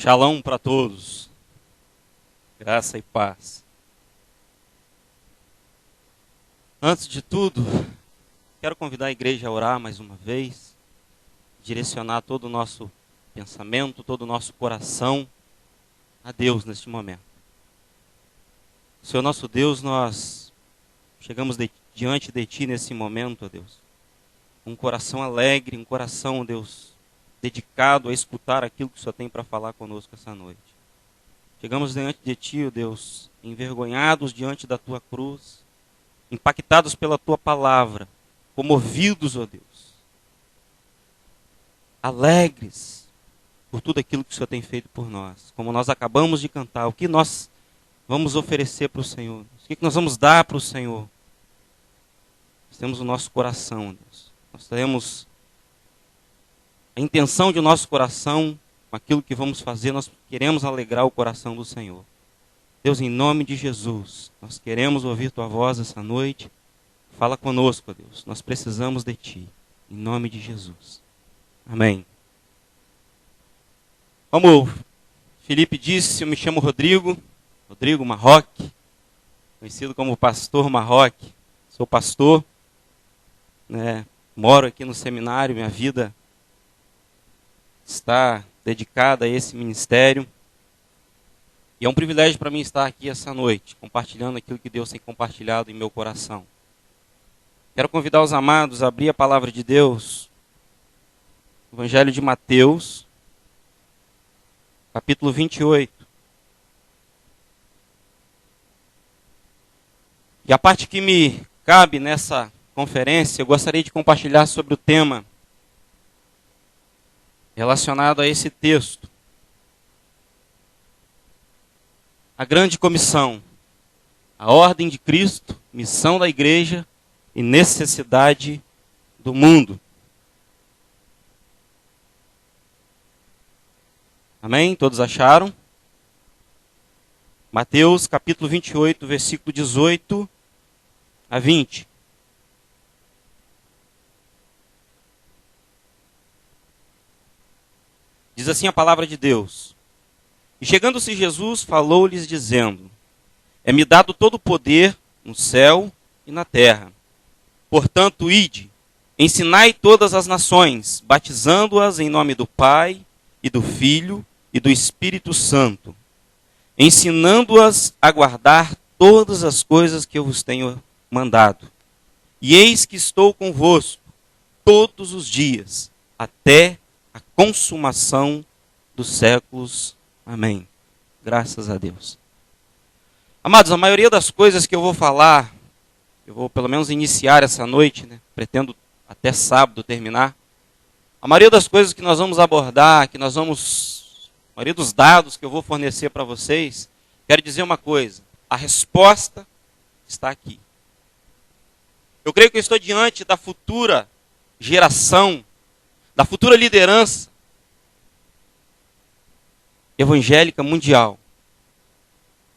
Shalom para todos, graça e paz. Antes de tudo, quero convidar a igreja a orar mais uma vez, direcionar todo o nosso pensamento, todo o nosso coração a Deus neste momento. Senhor nosso Deus, nós chegamos diante de Ti nesse momento, ó Deus. Um coração alegre, um coração, ó Deus, dedicado a escutar aquilo que o Senhor tem para falar conosco essa noite. Chegamos diante de Ti, ó Deus, envergonhados diante da Tua cruz, impactados pela Tua palavra, comovidos, ó Deus, alegres por tudo aquilo que o Senhor tem feito por nós. Como nós acabamos de cantar, o que nós vamos oferecer para o Senhor? O que nós vamos dar para o Senhor? Nós temos o nosso coração, ó Deus. Nós temos a intenção de o nosso coração, com aquilo que vamos fazer, nós queremos alegrar o coração do Senhor. Deus, em nome de Jesus, nós queremos ouvir Tua voz essa noite. Fala conosco, Deus. Nós precisamos de Ti. Em nome de Jesus. Amém. Como o Felipe disse, eu me chamo Rodrigo Marroque, conhecido como Pastor Marroque. Sou pastor, moro aqui no seminário, minha vida está dedicada a esse ministério. E é um privilégio para mim estar aqui essa noite, compartilhando aquilo que Deus tem compartilhado em meu coração. Quero convidar os amados a abrir a palavra de Deus, Evangelho de Mateus, capítulo 28. E a parte que me cabe nessa conferência, eu gostaria de compartilhar sobre o tema relacionado a esse texto. A grande comissão, a ordem de Cristo, missão da igreja e necessidade do mundo. Amém? Todos acharam? Mateus capítulo 28, versículo 18 a 20. Diz assim a palavra de Deus. E chegando-se Jesus, falou-lhes dizendo: É-me dado todo o poder no céu e na terra. Portanto, ide, ensinai todas as nações, batizando-as em nome do Pai, e do Filho, e do Espírito Santo, ensinando-as a guardar todas as coisas que eu vos tenho mandado. E eis que estou convosco todos os dias, até a consumação dos séculos. Amém. Graças a Deus. Amados, a maioria das coisas que eu vou falar, eu vou pelo menos iniciar essa noite, pretendo até sábado terminar. A maioria das coisas que nós vamos abordar, a maioria dos dados que eu vou fornecer para vocês, quero dizer uma coisa: a resposta está aqui. Eu creio que eu estou diante da futura geração, da futura liderança evangélica mundial.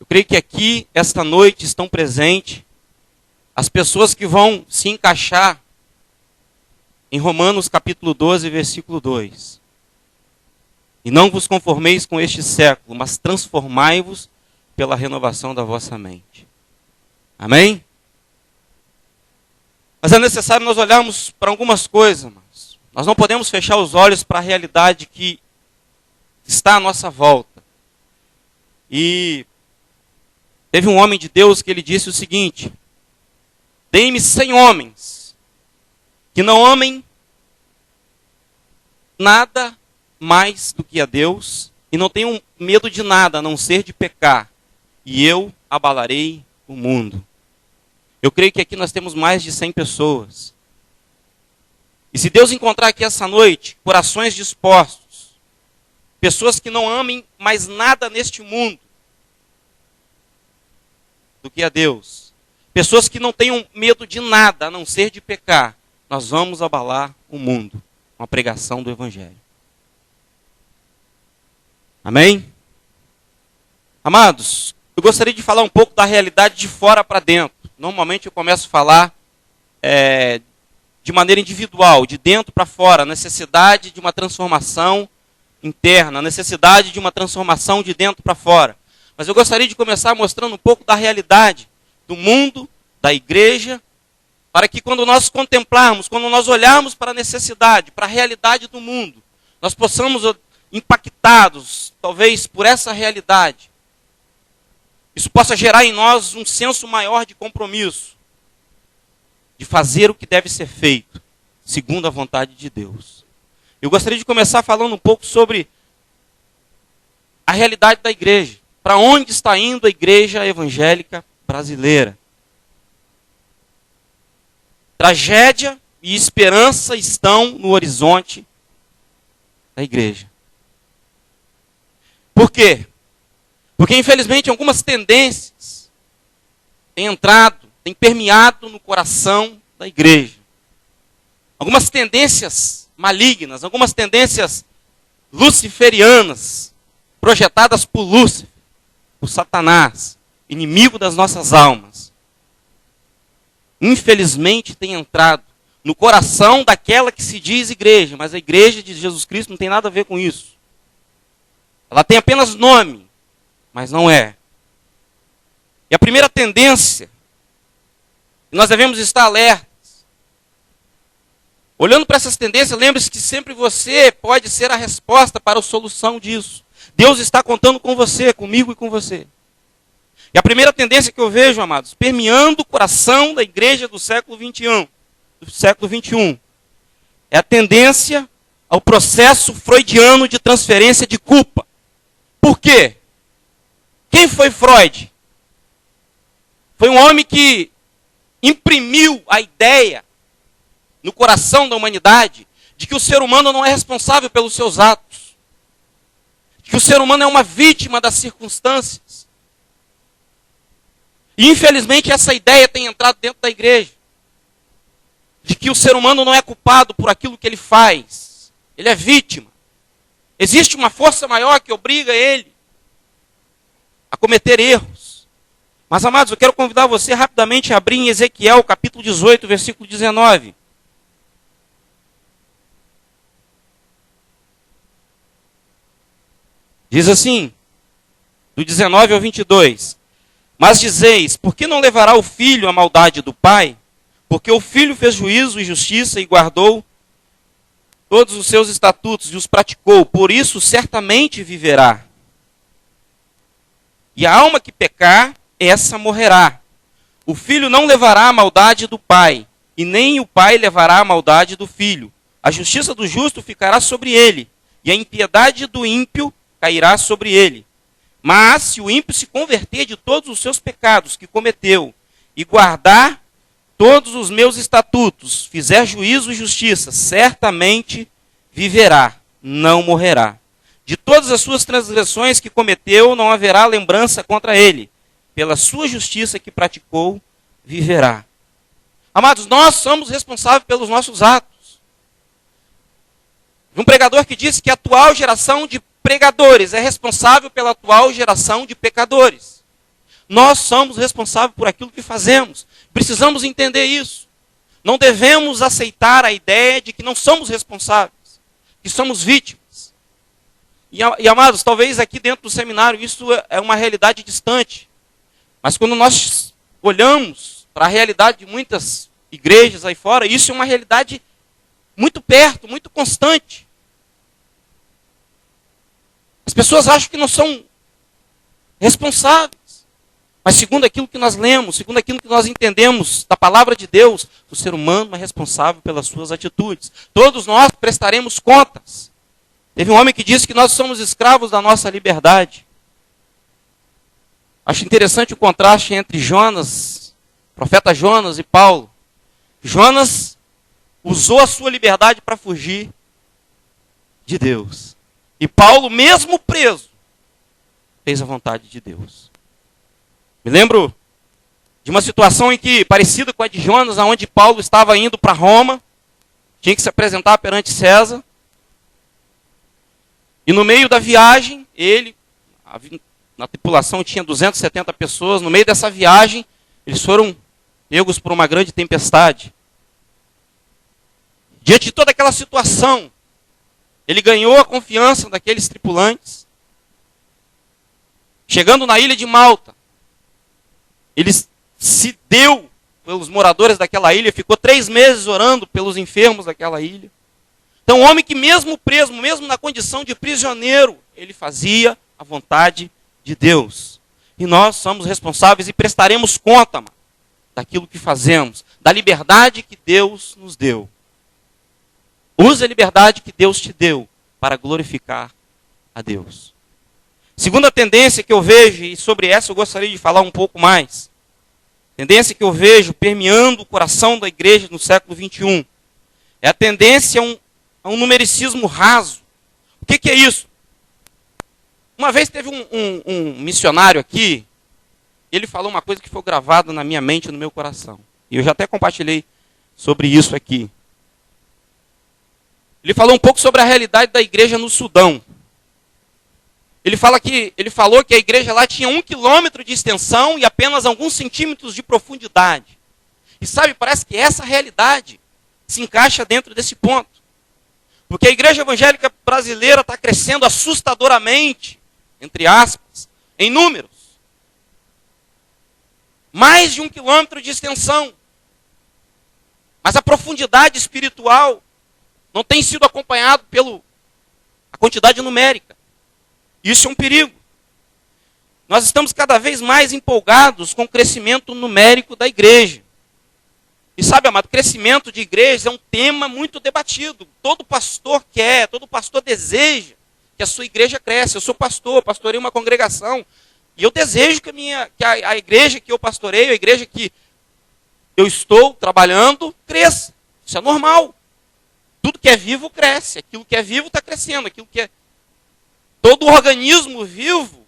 Eu creio que aqui, esta noite, estão presentes as pessoas que vão se encaixar em Romanos capítulo 12, versículo 2. E não vos conformeis com este século, mas transformai-vos pela renovação da vossa mente. Amém? Mas é necessário nós olharmos para algumas coisas, irmãos. Nós não podemos fechar os olhos para a realidade que está à nossa volta. E teve um homem de Deus que ele disse o seguinte: Dei-me 100 homens que não amem nada mais do que a Deus e não tenham medo de nada a não ser de pecar, e eu abalarei o mundo. Eu creio que aqui nós temos mais de 100 pessoas. E se Deus encontrar aqui essa noite corações dispostos, pessoas que não amem mais nada neste mundo do que a Deus, pessoas que não tenham medo de nada a não ser de pecar, nós vamos abalar o mundo com a pregação do Evangelho. Amém? Amados, eu gostaria de falar um pouco da realidade de fora para dentro. Normalmente eu começo a falar de maneira individual, de dentro para fora, a necessidade de uma transformação interna, a necessidade de uma transformação de dentro para fora. Mas eu gostaria de começar mostrando um pouco da realidade do mundo, da igreja, para que quando nós contemplarmos, quando nós olharmos para a necessidade, para a realidade do mundo, nós possamos, impactados, talvez, por essa realidade, isso possa gerar em nós um senso maior de compromisso, de fazer o que deve ser feito, segundo a vontade de Deus. Eu gostaria de começar falando um pouco sobre a realidade da igreja. Para onde está indo a igreja evangélica brasileira? Tragédia e esperança estão no horizonte da igreja. Por quê? Porque, infelizmente, algumas tendências têm entrado, têm permeado no coração da igreja. Algumas tendências malignas, algumas tendências luciferianas, projetadas por Lúcifer, por Satanás, inimigo das nossas almas, infelizmente tem entrado no coração daquela que se diz igreja, mas a igreja de Jesus Cristo não tem nada a ver com isso. Ela tem apenas nome, mas não é. E a primeira tendência, nós devemos estar alertas. Olhando para essas tendências, lembre-se que sempre você pode ser a resposta para a solução disso. Deus está contando com você, comigo e com você. E a primeira tendência que eu vejo, amados, permeando o coração da igreja do século XXI, é a tendência ao processo freudiano de transferência de culpa. Por quê? Quem foi Freud? Foi um homem que imprimiu a ideia no coração da humanidade de que o ser humano não é responsável pelos seus atos. De que o ser humano é uma vítima das circunstâncias. E infelizmente essa ideia tem entrado dentro da igreja. De que o ser humano não é culpado por aquilo que ele faz. Ele é vítima. Existe uma força maior que obriga ele a cometer erros. Mas, amados, eu quero convidar você rapidamente a abrir em Ezequiel, capítulo 18, versículo 19. Diz assim, do 19 ao 22. Mas dizeis, por que não levará o filho a maldade do pai? Porque o filho fez juízo e justiça e guardou todos os seus estatutos e os praticou. Por isso, certamente viverá. E a alma que pecar, essa morrerá. O filho não levará a maldade do pai, e nem o pai levará a maldade do filho. A justiça do justo ficará sobre ele, e a impiedade do ímpio cairá sobre ele. Mas se o ímpio se converter de todos os seus pecados que cometeu, e guardar todos os meus estatutos, fizer juízo e justiça, certamente viverá, não morrerá. De todas as suas transgressões que cometeu, não haverá lembrança contra ele. Pela sua justiça que praticou, viverá. Amados, nós somos responsáveis pelos nossos atos. Um pregador que disse que a atual geração de pregadores é responsável pela atual geração de pecadores. Nós somos responsáveis por aquilo que fazemos. Precisamos entender isso. Não devemos aceitar a ideia de que não somos responsáveis, que somos vítimas. E, amados, talvez aqui dentro do seminário isso é uma realidade distante. Mas quando nós olhamos para a realidade de muitas igrejas aí fora, isso é uma realidade muito perto, muito constante. As pessoas acham que não são responsáveis. Mas segundo aquilo que nós lemos, segundo aquilo que nós entendemos da palavra de Deus, o ser humano é responsável pelas suas atitudes. Todos nós prestaremos contas. Teve um homem que disse que nós somos escravos da nossa liberdade. Acho interessante o contraste entre Jonas, profeta Jonas e Paulo. Jonas usou a sua liberdade para fugir de Deus. E Paulo, mesmo preso, fez a vontade de Deus. Me lembro de uma situação em que, parecida com a de Jonas, onde Paulo estava indo para Roma, tinha que se apresentar perante César. E no meio da viagem, na tripulação tinha 270 pessoas, no meio dessa viagem, eles foram pegos por uma grande tempestade. Diante de toda aquela situação, Ele ganhou a confiança daqueles tripulantes. Chegando na ilha de Malta, ele se deu pelos moradores daquela ilha, ficou 3 meses orando pelos enfermos daquela ilha. Então, um homem que mesmo preso, mesmo na condição de prisioneiro, ele fazia a vontade de Deus. E nós somos responsáveis e prestaremos conta, mano, daquilo que fazemos, da liberdade que Deus nos deu. Use a liberdade que Deus te deu para glorificar a Deus. Segunda tendência que eu vejo, e sobre essa eu gostaria de falar um pouco mais, tendência que eu vejo permeando o coração da igreja no século XXI, é a tendência a um numericismo raso. O que é isso? Uma vez teve um missionário aqui, ele falou uma coisa que foi gravada na minha mente e no meu coração. E eu já até compartilhei sobre isso aqui. Ele falou um pouco sobre a realidade da igreja no Sudão. Ele falou que a igreja lá tinha 1 quilômetro de extensão e apenas alguns centímetros de profundidade. E sabe, parece que essa realidade se encaixa dentro desse ponto. Porque a igreja evangélica brasileira está crescendo assustadoramente, entre aspas, em números. Mais de 1 quilômetro de extensão. Mas a profundidade espiritual não tem sido acompanhado pela quantidade numérica. Isso é um perigo. Nós estamos cada vez mais empolgados com o crescimento numérico da igreja. E sabe, amado, crescimento de igreja é um tema muito debatido. Todo pastor quer, todo pastor deseja que a sua igreja cresça. Eu sou pastor, pastorei uma congregação. E eu desejo que a igreja que eu pastoreio, a igreja que eu estou trabalhando, cresça. Isso é normal. Tudo que é vivo cresce. Aquilo que é vivo está crescendo. Todo organismo vivo,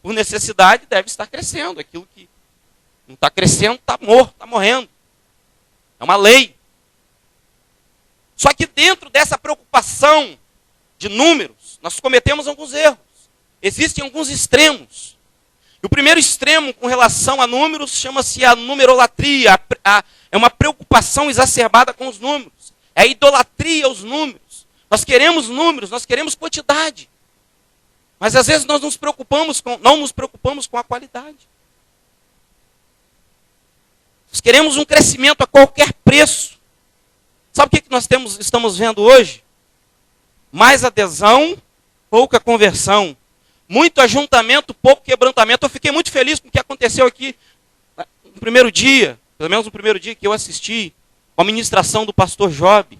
por necessidade, deve estar crescendo. Aquilo que não está crescendo está morto, está morrendo. É uma lei. Só que dentro dessa preocupação de números, nós cometemos alguns erros. Existem alguns extremos. E o primeiro extremo com relação a números chama-se a numerolatria. É uma preocupação exacerbada com os números. É a idolatria aos números. Nós queremos números, nós queremos quantidade. Mas às vezes nós não nos preocupamos com a qualidade. Nós queremos um crescimento a qualquer preço. Sabe o que nós estamos vendo hoje? Mais adesão, pouca conversão. Muito ajuntamento, pouco quebrantamento. Eu fiquei muito feliz com o que aconteceu aqui no primeiro dia, pelo menos no primeiro dia que eu assisti, com a ministração do pastor Job.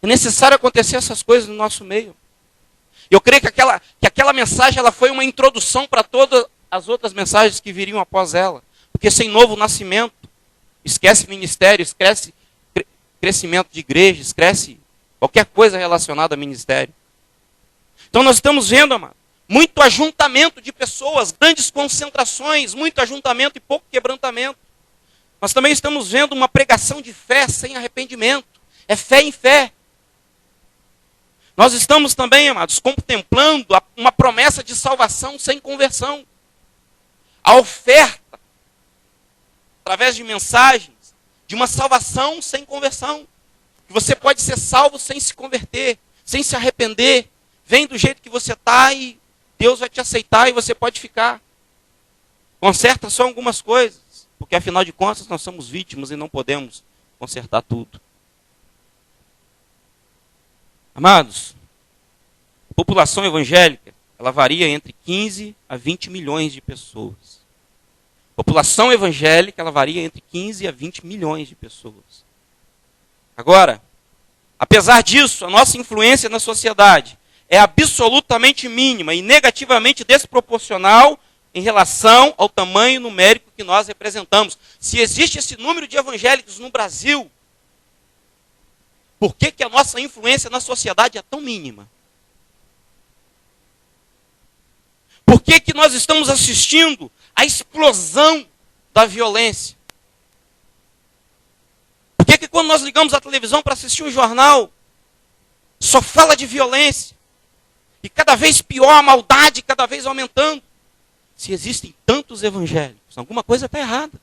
É necessário acontecer essas coisas no nosso meio. Eu creio que aquela mensagem ela foi uma introdução para todas as outras mensagens que viriam após ela. Porque sem novo nascimento, esquece ministério, esquece crescimento de igreja, esquece qualquer coisa relacionada a ministério. Então nós estamos vendo, amado, muito ajuntamento de pessoas, grandes concentrações, muito ajuntamento e pouco quebrantamento. Nós também estamos vendo uma pregação de fé sem arrependimento. É fé em fé. Nós estamos também, amados, contemplando uma promessa de salvação sem conversão. A oferta, através de mensagens, de uma salvação sem conversão. Que você pode ser salvo sem se converter, sem se arrepender. Vem do jeito que você está e Deus vai te aceitar e você pode ficar. Conserta só algumas coisas, porque afinal de contas nós somos vítimas e não podemos consertar tudo. Amados, a população evangélica, ela varia entre 15 a 20 milhões de pessoas. A população evangélica, ela varia entre 15 a 20 milhões de pessoas. Agora, apesar disso, a nossa influência na sociedade é absolutamente mínima e negativamente desproporcional em relação ao tamanho numérico que nós representamos. Se existe esse número de evangélicos no Brasil, por que a nossa influência na sociedade é tão mínima? Por que nós estamos assistindo à explosão da violência? Por que quando nós ligamos a televisão para assistir um jornal, só fala de violência? E cada vez pior, a maldade cada vez aumentando. Se existem tantos evangélicos, alguma coisa está errada.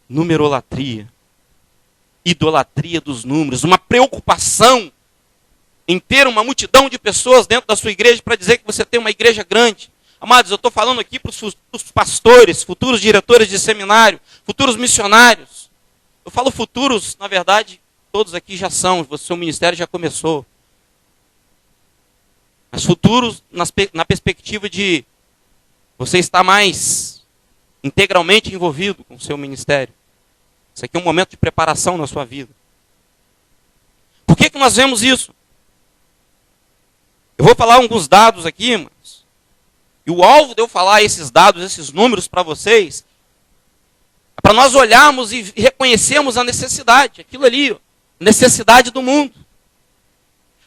Numerolatria. idolatria dos números, uma preocupação em ter uma multidão de pessoas dentro da sua igreja para dizer que você tem uma igreja grande. Amados, eu estou falando aqui para os pastores, futuros diretores de seminário, futuros missionários. Eu falo futuros, na verdade, todos aqui já são, o seu ministério já começou. Mas futuros na perspectiva de você estar mais integralmente envolvido com o seu ministério. Isso aqui é um momento de preparação na sua vida. Por que nós vemos isso? Eu vou falar alguns dados aqui, irmãos. E o alvo de eu falar esses dados, esses números para vocês, é para nós olharmos e reconhecermos a necessidade, aquilo ali, ó, necessidade do mundo.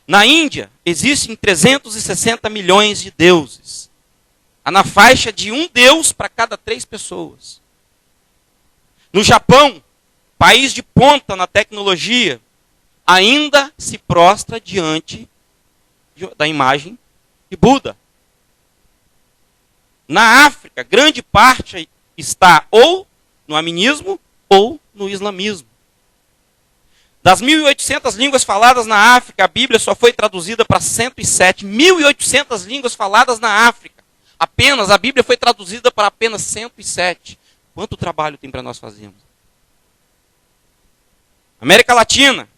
Na Índia, existem 360 milhões de deuses. Há na faixa de um deus para cada 3 pessoas. No Japão, país de ponta na tecnologia, ainda se prostra diante da imagem de Buda. Na África, grande parte está ou no aminismo ou no islamismo. Das 1.800 línguas faladas na África, a Bíblia só foi traduzida para 107. 1.800 línguas faladas na África. Apenas, a Bíblia foi traduzida para apenas 107. Quanto trabalho tem para nós fazermos? América Latina.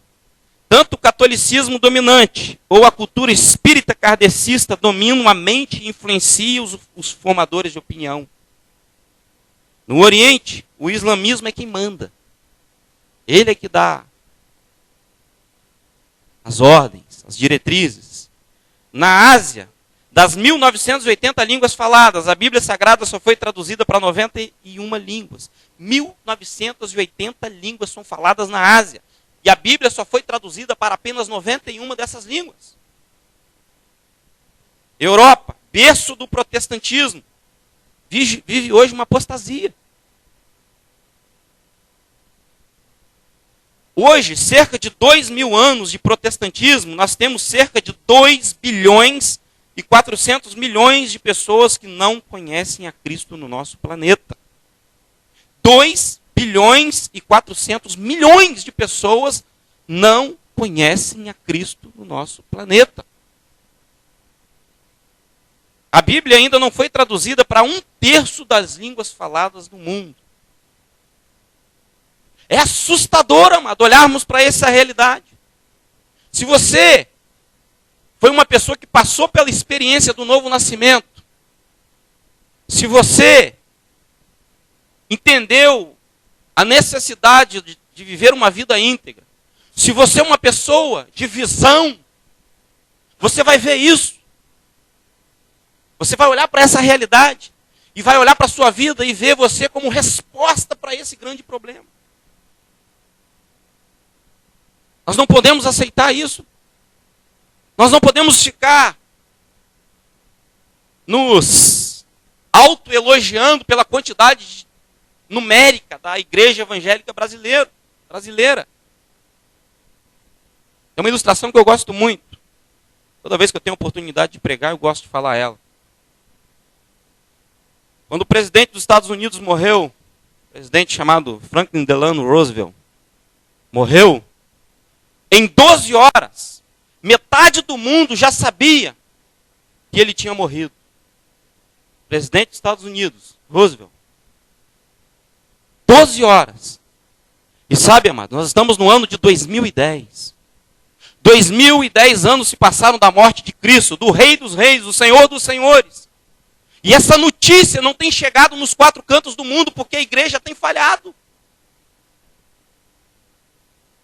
Tanto o catolicismo dominante ou a cultura espírita kardecista dominam a mente e influenciam os formadores de opinião. No Oriente, o islamismo é quem manda. Ele é que dá as ordens, as diretrizes. Na Ásia, das 1.980 línguas faladas, a Bíblia Sagrada só foi traduzida para 91 línguas. 1.980 línguas são faladas na Ásia. E a Bíblia só foi traduzida para apenas 91 dessas línguas. Europa, berço do protestantismo, vive hoje uma apostasia. Hoje, cerca de 2.000 anos de protestantismo, nós temos cerca de 2 bilhões e 400 milhões de pessoas que não conhecem a Cristo no nosso planeta. 2 bilhões e 400 milhões de pessoas não conhecem a Cristo no nosso planeta. A Bíblia ainda não foi traduzida para 1/3 das línguas faladas no mundo. É assustador, amado, olharmos para essa realidade. Se você foi uma pessoa que passou pela experiência do novo nascimento, se você entendeu a necessidade de viver uma vida íntegra, se você é uma pessoa de visão, você vai ver isso. Você vai olhar para essa realidade e vai olhar para a sua vida e ver você como resposta para esse grande problema. Nós não podemos aceitar isso. Nós não podemos ficar nos autoelogiando pela quantidade numérica da igreja evangélica brasileira. É uma ilustração que eu gosto muito. Toda vez que eu tenho oportunidade de pregar, eu gosto de falar ela. Quando o presidente dos Estados Unidos morreu, um presidente chamado Franklin Delano Roosevelt, morreu, em 12 horas, metade do mundo já sabia que ele tinha morrido. Presidente dos Estados Unidos, Roosevelt. 12 horas. E sabe, amado, nós estamos no ano de 2010. 2010 anos se passaram da morte de Cristo, do Rei dos Reis, do Senhor dos Senhores. E essa notícia não tem chegado nos 4 cantos do mundo porque a igreja tem falhado.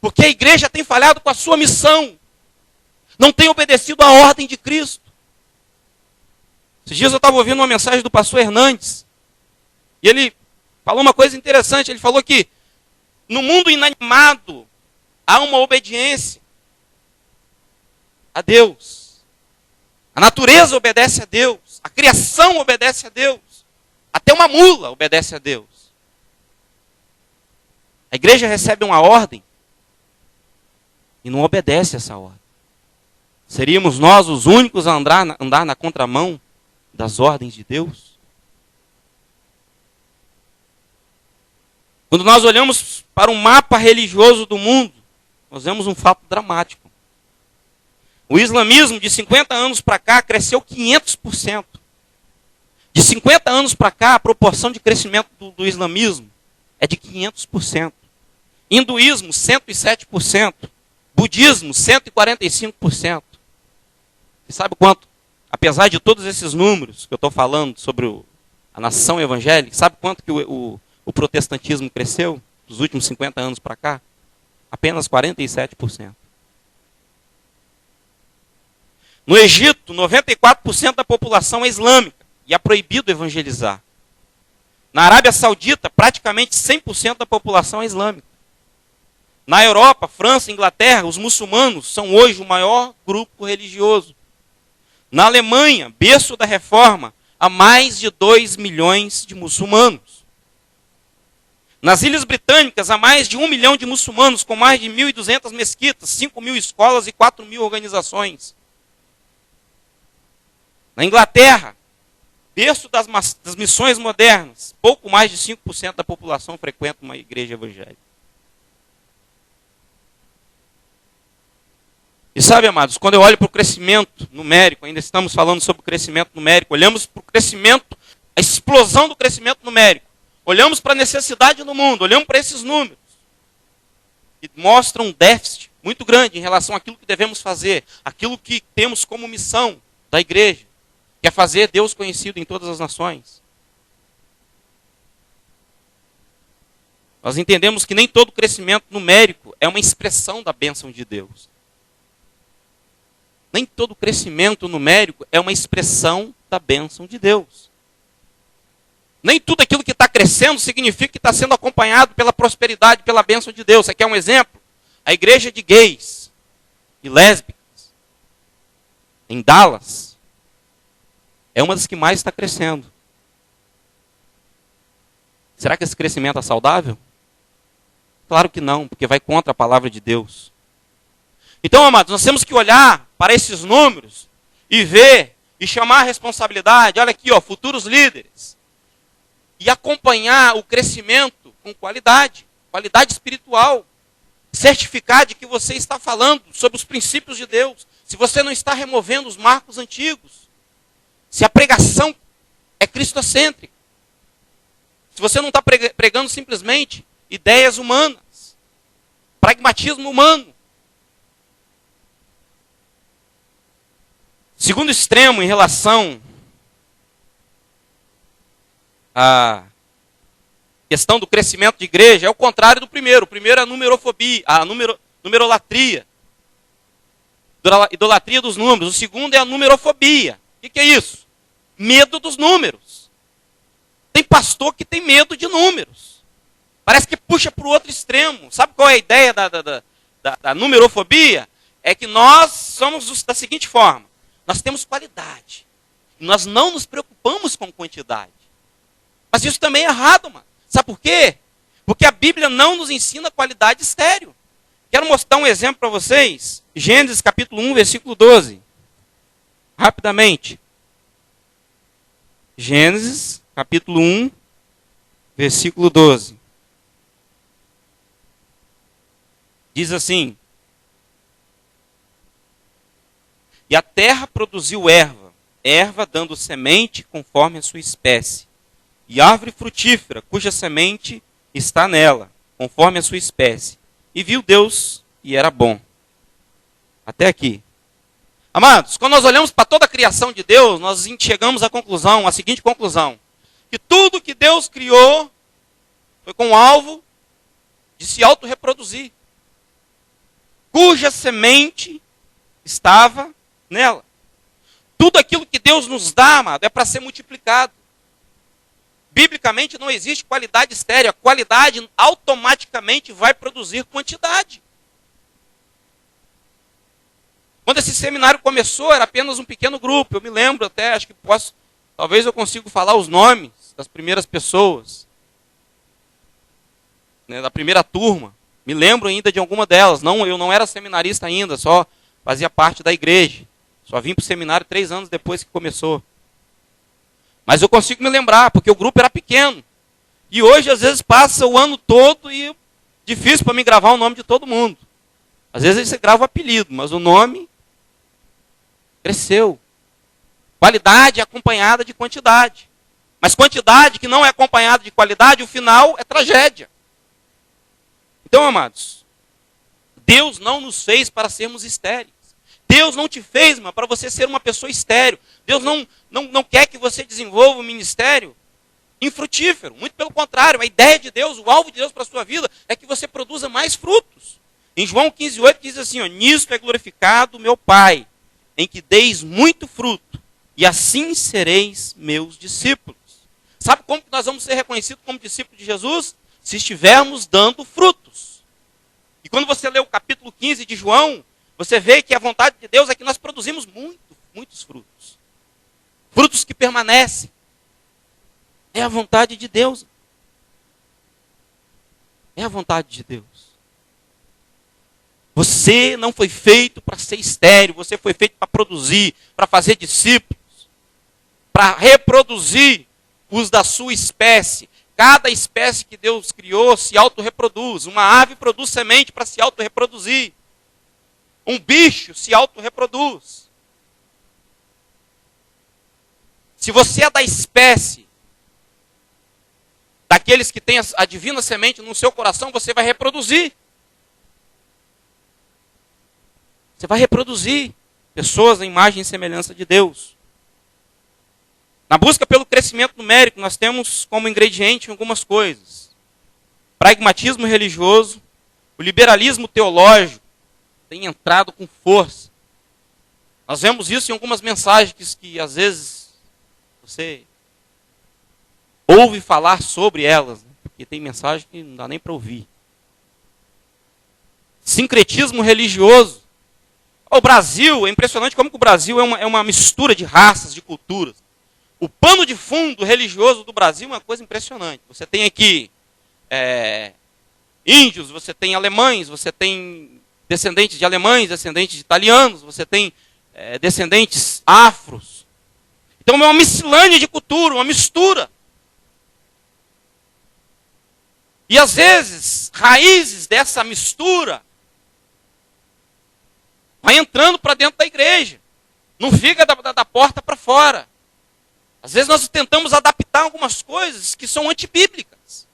Porque a igreja tem falhado com a sua missão. Não tem obedecido à ordem de Cristo. Esses dias eu estava ouvindo uma mensagem do pastor Hernandes. E ele falou uma coisa interessante. Ele falou que no mundo inanimado há uma obediência a Deus. A natureza obedece a Deus. A criação obedece a Deus. Até uma mula obedece a Deus. A igreja recebe uma ordem e não obedece essa ordem. Seríamos nós os únicos a andar na contramão das ordens de Deus? Quando nós olhamos para o mapa religioso do mundo, nós vemos um fato dramático. O islamismo, de 50 anos para cá, cresceu 500%. De 50 anos para cá, a proporção de crescimento do islamismo é de 500%. Hinduísmo, 107%. Budismo, 145%. Você sabe quanto, apesar de todos esses números que eu estou falando sobre a nação evangélica, sabe quanto que o protestantismo cresceu dos últimos 50 anos para cá? Apenas 47%. No Egito, 94% da população é islâmica e é proibido evangelizar. Na Arábia Saudita, praticamente 100% da população é islâmica. Na Europa, França, Inglaterra, os muçulmanos são hoje o maior grupo religioso. Na Alemanha, berço da Reforma, há mais de 2 milhões de muçulmanos. Nas Ilhas Britânicas, há mais de 1 milhão de muçulmanos, com mais de 1.200 mesquitas, 5.000 escolas e 4.000 organizações. Na Inglaterra, berço das missões modernas, pouco mais de 5% da população frequenta uma igreja evangélica. E sabe, amados, quando eu olho para o crescimento numérico, ainda estamos falando sobre o crescimento numérico, olhamos para o crescimento, a explosão do crescimento numérico, olhamos para a necessidade no mundo, olhamos para esses números, que mostram um déficit muito grande em relação àquilo que devemos fazer, aquilo que temos como missão da igreja, que é fazer Deus conhecido em todas as nações. Nós entendemos que nem todo crescimento numérico é uma expressão da bênção de Deus. Nem todo crescimento numérico é uma expressão da bênção de Deus. Nem tudo aquilo que está crescendo significa que está sendo acompanhado pela prosperidade, pela bênção de Deus. Você quer um exemplo? A igreja de gays e lésbicas em Dallas é uma das que mais está crescendo. Será que esse crescimento é saudável? Claro que não, porque vai contra a palavra de Deus. Então, amados, nós temos que olhar para esses números e ver e chamar a responsabilidade. Olha aqui, ó, futuros líderes. E acompanhar o crescimento com qualidade espiritual. Certificar de que você está falando sobre os princípios de Deus. Se você não está removendo os marcos antigos. Se a pregação é cristocêntrica. Se você não está pregando simplesmente ideias humanas. Pragmatismo humano. Segundo extremo em relação à questão do crescimento de igreja é o contrário do primeiro. O primeiro é a numerofobia, a numerolatria. Idolatria dos números. O segundo é a numerofobia. O que é isso? Medo dos números. Tem pastor que tem medo de números. Parece que puxa para o outro extremo. Sabe qual é a ideia da numerofobia? É que nós somos da seguinte forma. Nós temos qualidade. Nós não nos preocupamos com quantidade. Mas isso também é errado, mano. Sabe por quê? Porque a Bíblia não nos ensina qualidade estéril. Quero mostrar um exemplo para vocês. Gênesis capítulo 1, versículo 12. Rapidamente. Gênesis capítulo 1, versículo 12. Diz assim: e a terra produziu erva dando semente conforme a sua espécie, e árvore frutífera, cuja semente está nela, conforme a sua espécie. E viu Deus, e era bom. Até aqui. Amados, quando nós olhamos para toda a criação de Deus, nós chegamos à seguinte conclusão: que tudo que Deus criou foi com o alvo de se autorreproduzir, cuja semente estava nela. Tudo aquilo que Deus nos dá, amado, é para ser multiplicado. Biblicamente não existe qualidade estéril. A qualidade automaticamente vai produzir quantidade. Quando esse seminário começou, era apenas um pequeno grupo. Eu me lembro até, acho que talvez eu consiga falar os nomes das primeiras pessoas, né, da primeira turma. Me lembro ainda de alguma delas. Eu não era seminarista ainda, só fazia parte da igreja. Só vim para o seminário 3 anos depois que começou. Mas eu consigo me lembrar, porque o grupo era pequeno. E hoje, às vezes, passa o ano todo e difícil para mim gravar o nome de todo mundo. Às vezes você grava o apelido, mas o nome cresceu. Qualidade é acompanhada de quantidade. Mas quantidade que não é acompanhada de qualidade, o final é tragédia. Então, amados, Deus não nos fez para sermos estéreis. Deus não te fez, mano, para você ser uma pessoa estéril. Deus não quer que você desenvolva um ministério infrutífero. Muito pelo contrário, a ideia de Deus, o alvo de Deus para a sua vida é que você produza mais frutos. Em João 15,8 diz assim, ó, nisto é glorificado meu Pai, em que deis muito fruto, e assim sereis meus discípulos. Sabe como que nós vamos ser reconhecidos como discípulos de Jesus? Se estivermos dando frutos. E quando você lê o capítulo 15 de João, você vê que a vontade de Deus é que nós produzimos muitos frutos. Frutos que permanecem. É a vontade de Deus. É a vontade de Deus. Você não foi feito para ser estéril, você foi feito para produzir, para fazer discípulos, para reproduzir os da sua espécie. Cada espécie que Deus criou se autorreproduz. Uma ave produz semente para se autorreproduzir. Um bicho se autorreproduz. Se você é da espécie daqueles que têm a divina semente no seu coração, você vai reproduzir. Você vai reproduzir pessoas à imagem e semelhança de Deus. Na busca pelo crescimento numérico, nós temos como ingrediente algumas coisas. Pragmatismo religioso, o liberalismo teológico tem entrado com força. Nós vemos isso em algumas mensagens que às vezes você ouve falar sobre elas, né? Porque tem mensagem que não dá nem para ouvir. Sincretismo religioso. O Brasil, é impressionante como que o Brasil é uma mistura de raças, de culturas. O pano de fundo religioso do Brasil é uma coisa impressionante. Você tem aqui índios, você tem alemães, você tem descendentes de alemães, descendentes de italianos, você tem descendentes afros. Então é uma miscelânea de cultura, uma mistura. E às vezes, raízes dessa mistura vai entrando para dentro da igreja. Não fica da porta para fora. Às vezes nós tentamos adaptar algumas coisas que são antibíblicas.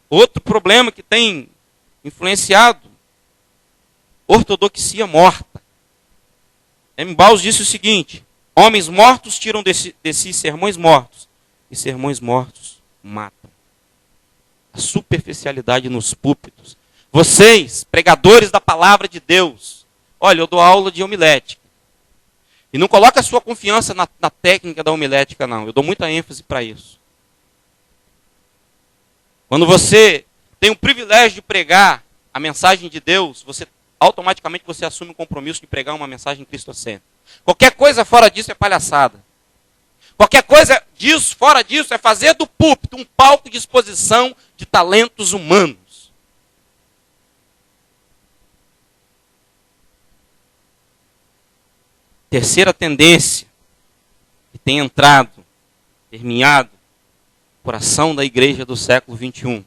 Outro problema que tem influenciado, ortodoxia morta. Embaus disse o seguinte, homens mortos tiram de si sermões mortos, e sermões mortos matam. A superficialidade nos púlpitos. Vocês, pregadores da palavra de Deus, olha, eu dou aula de homilética. E não coloca a sua confiança na técnica da homilética, não. Eu dou muita ênfase para isso. Quando você tem o privilégio de pregar a mensagem de Deus, automaticamente você assume o compromisso de pregar uma mensagem cristocêntrica. Qualquer coisa fora disso é palhaçada. Qualquer coisa fora disso é fazer do púlpito um palco de exposição de talentos humanos. Terceira tendência que tem entrado, permeado, o coração da igreja do século 21.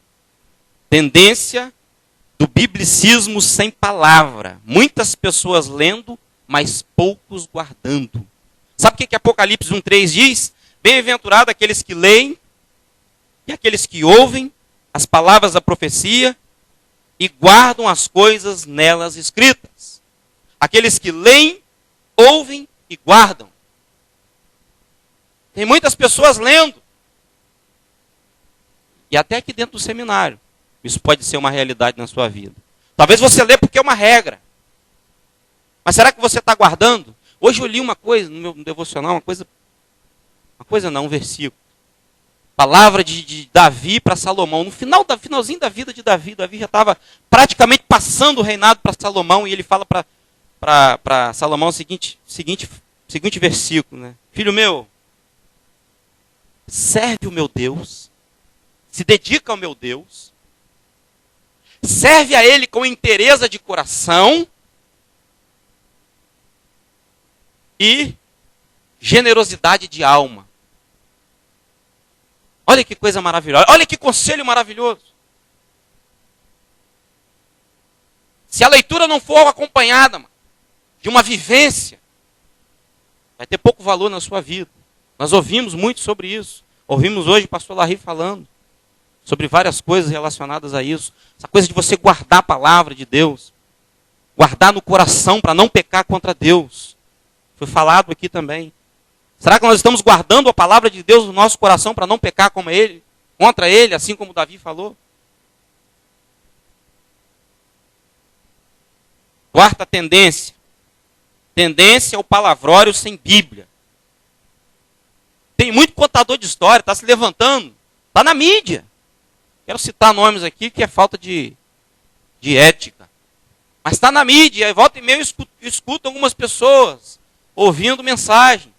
Tendência do biblicismo sem palavra. Muitas pessoas lendo, mas poucos guardando. Sabe o que Apocalipse 1,3 diz? Bem-aventurado aqueles que leem e aqueles que ouvem as palavras da profecia e guardam as coisas nelas escritas. Aqueles que leem, ouvem e guardam. Tem muitas pessoas lendo. E até aqui dentro do seminário. Isso pode ser uma realidade na sua vida. Talvez você lê porque é uma regra. Mas será que você está guardando? Hoje eu li uma coisa no meu devocional, um versículo. Palavra de Davi para Salomão. No finalzinho da vida de Davi, Davi já estava praticamente passando o reinado para Salomão, e ele fala para Salomão o seguinte versículo, né? Filho meu, serve o meu Deus, se dedica ao meu Deus, serve a Ele com inteireza de coração e generosidade de alma. Olha que coisa maravilhosa. Olha que conselho maravilhoso. Se a leitura não for acompanhada de uma vivência, vai ter pouco valor na sua vida. Nós ouvimos muito sobre isso. Ouvimos hoje o pastor Larry falando sobre várias coisas relacionadas a isso. Essa coisa de você guardar a palavra de Deus. Guardar no coração para não pecar contra Deus. Foi falado aqui também. Será que nós estamos guardando a palavra de Deus no nosso coração para não pecar como ele, contra ele, assim como Davi falou? Quarta tendência. Tendência ao palavrório sem Bíblia. Tem muito contador de história, está se levantando. Está na mídia. Quero citar nomes aqui que é falta de ética. Mas está na mídia, e volta e meia eu escuto algumas pessoas ouvindo mensagens.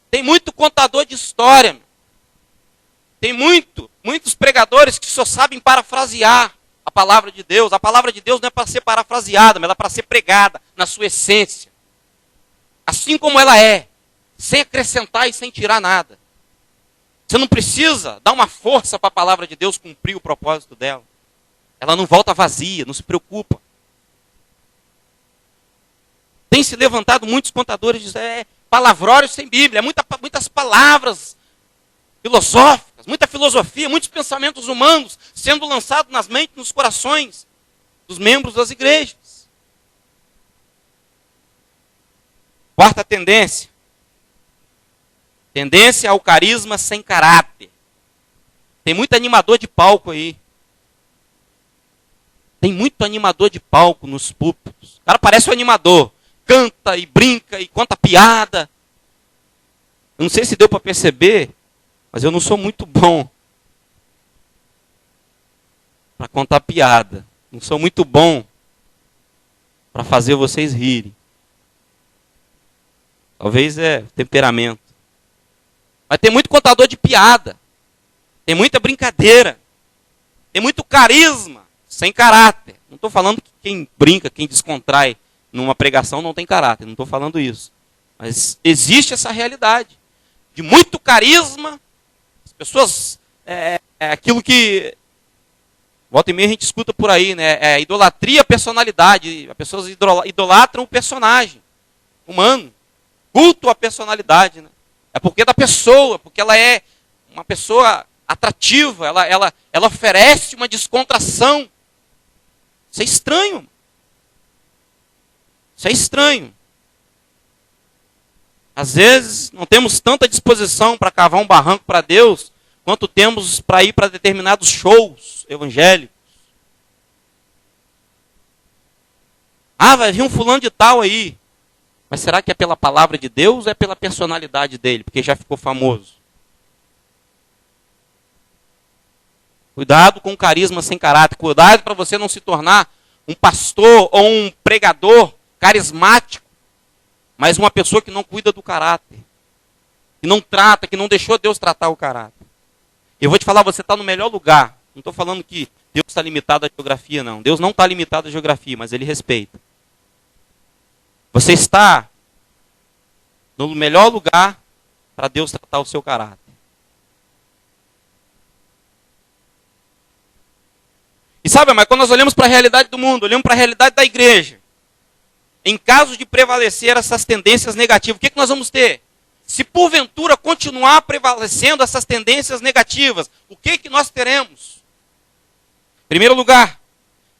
Tem muito contador de história. Tem muitos pregadores que só sabem parafrasear a palavra de Deus. A palavra de Deus não é para ser parafraseada, mas ela é para ser pregada na sua essência. Assim como ela é, sem acrescentar e sem tirar nada. Você não precisa dar uma força para a palavra de Deus cumprir o propósito dela. Ela não volta vazia, não se preocupa. Tem se levantado muitos contadores de palavrórios sem Bíblia, muitas palavras filosóficas, muita filosofia, muitos pensamentos humanos sendo lançados nas mentes, nos corações dos membros das igrejas. Quarta tendência. Tendência ao carisma sem caráter. Tem muito animador de palco aí. Tem muito animador de palco nos púlpitos. O cara parece um animador. Canta e brinca e conta piada. Eu não sei se deu para perceber, mas eu não sou muito bom para contar piada. Não sou muito bom para fazer vocês rirem. Talvez é temperamento. Mas tem muito contador de piada. Tem muita brincadeira. Tem muito carisma sem caráter. Não estou falando que quem brinca, quem descontrai numa pregação não tem caráter. Não estou falando isso. Mas existe essa realidade. De muito carisma. As pessoas... É aquilo que... Volta e meia a gente escuta por aí, né? É idolatria à personalidade. As pessoas idolatram o personagem humano. Culto à personalidade, né? É porque é da pessoa, porque ela é uma pessoa atrativa, ela oferece uma descontração. Isso é estranho. Isso é estranho. Às vezes não temos tanta disposição para cavar um barranco para Deus, quanto temos para ir para determinados shows evangélicos. Ah, vai vir um fulano de tal aí. Mas será que é pela palavra de Deus ou é pela personalidade dele? Porque já ficou famoso. Cuidado com o carisma sem caráter. Cuidado para você não se tornar um pastor ou um pregador carismático, mas uma pessoa que não cuida do caráter. Que não trata, que não deixou Deus tratar o caráter. Eu vou te falar, você está no melhor lugar. Não estou falando que Deus está limitado à geografia, não. Deus não está limitado à geografia, mas Ele respeita. Você está no melhor lugar para Deus tratar o seu caráter. E sabe, mas quando nós olhamos para a realidade do mundo, olhamos para a realidade da igreja, em caso de prevalecer essas tendências negativas, o que nós vamos ter? Se porventura continuar prevalecendo essas tendências negativas, o que nós teremos? Em primeiro lugar,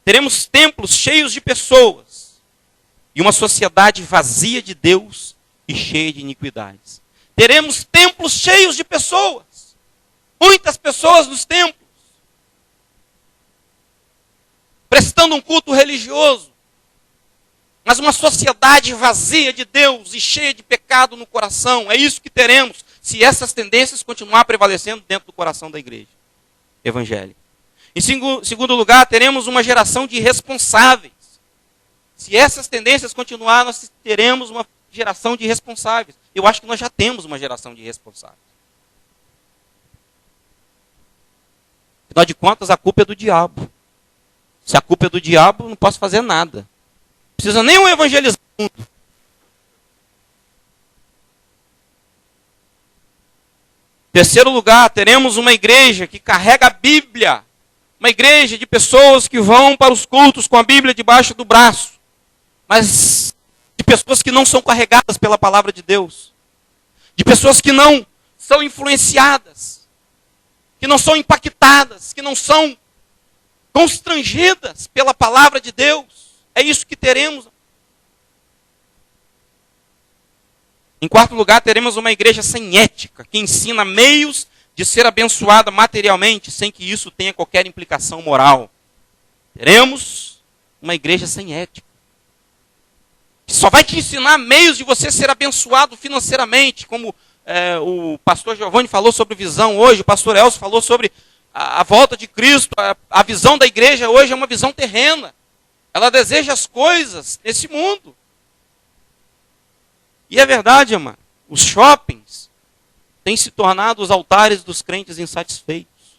teremos templos cheios de pessoas. E uma sociedade vazia de Deus e cheia de iniquidades. Teremos templos cheios de pessoas. Muitas pessoas nos templos. Prestando um culto religioso. Mas uma sociedade vazia de Deus e cheia de pecado no coração. É isso que teremos se essas tendências continuar prevalecendo dentro do coração da igreja evangélica. Em segundo lugar, teremos uma geração de irresponsáveis. Se essas tendências continuarem, nós teremos uma geração de irresponsáveis. Eu acho que nós já temos uma geração de irresponsáveis. Afinal de contas, a culpa é do diabo. Se a culpa é do diabo, eu não posso fazer nada. Não precisa nem um evangelizar o mundo. Terceiro lugar, teremos uma igreja que carrega a Bíblia. Uma igreja de pessoas que vão para os cultos com a Bíblia debaixo do braço. Mas de pessoas que não são carregadas pela palavra de Deus. De pessoas que não são influenciadas. Que não são impactadas. Que não são constrangidas pela palavra de Deus. É isso que teremos. Em quarto lugar, teremos uma igreja sem ética, que ensina meios de ser abençoada materialmente, sem que isso tenha qualquer implicação moral. Teremos uma igreja sem ética, que só vai te ensinar meios de você ser abençoado financeiramente, como o pastor Giovanni falou sobre visão hoje, o pastor Elcio falou sobre a volta de Cristo. A visão da igreja hoje é uma visão terrena. Ela deseja as coisas desse mundo. E é verdade, amado. Os shoppings têm se tornado os altares dos crentes insatisfeitos.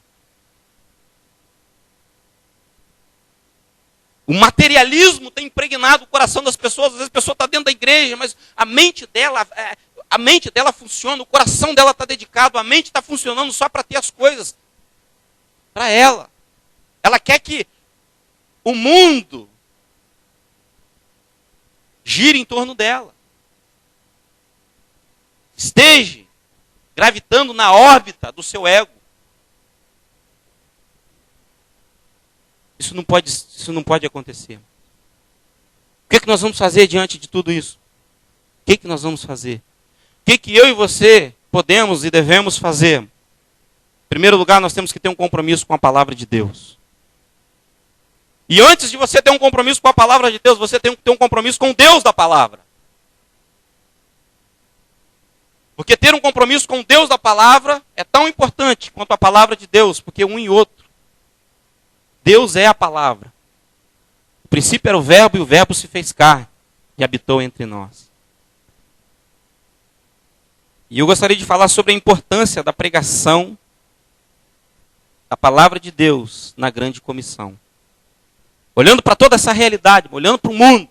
O materialismo tem impregnado o coração das pessoas. Às vezes a pessoa está dentro da igreja, mas a mente dela funciona, o coração dela está dedicado, a mente está funcionando só para ter as coisas para ela. Ela quer que o mundo gire em torno dela. Esteja gravitando na órbita do seu ego. Isso não pode acontecer. O que nós vamos fazer diante de tudo isso? O que nós vamos fazer? O que eu e você podemos e devemos fazer? Em primeiro lugar, nós temos que ter um compromisso com a palavra de Deus. E antes de você ter um compromisso com a palavra de Deus, você tem que ter um compromisso com o Deus da palavra. Porque ter um compromisso com o Deus da palavra é tão importante quanto a palavra de Deus, porque um e outro. Deus é a palavra. O princípio era o verbo e o verbo se fez carne e habitou entre nós. E eu gostaria de falar sobre a importância da pregação da palavra de Deus na grande comissão. Olhando para toda essa realidade, olhando para o mundo,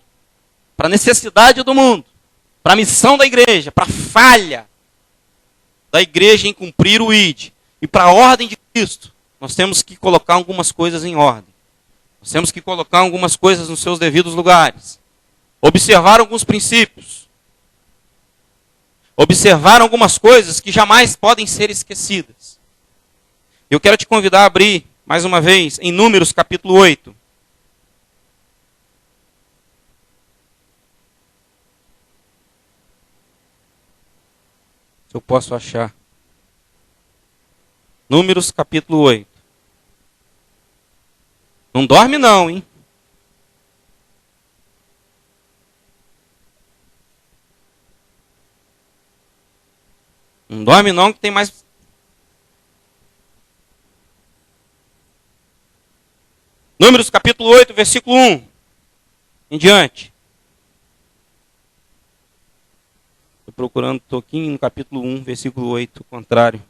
para a necessidade do mundo, para a missão da igreja, para a falha da igreja em cumprir o ID e para a ordem de Cristo, nós temos que colocar algumas coisas em ordem. Nós temos que colocar algumas coisas nos seus devidos lugares. Observar alguns princípios. Observar algumas coisas que jamais podem ser esquecidas. Eu quero te convidar a abrir, mais uma vez, em Números capítulo 8. Se eu posso achar. Números capítulo 8. Não dorme não, hein? Não dorme não, que tem mais... Números capítulo 8, versículo 1. Em diante. Estou procurando, estou aqui no capítulo 1, versículo 8, contrário.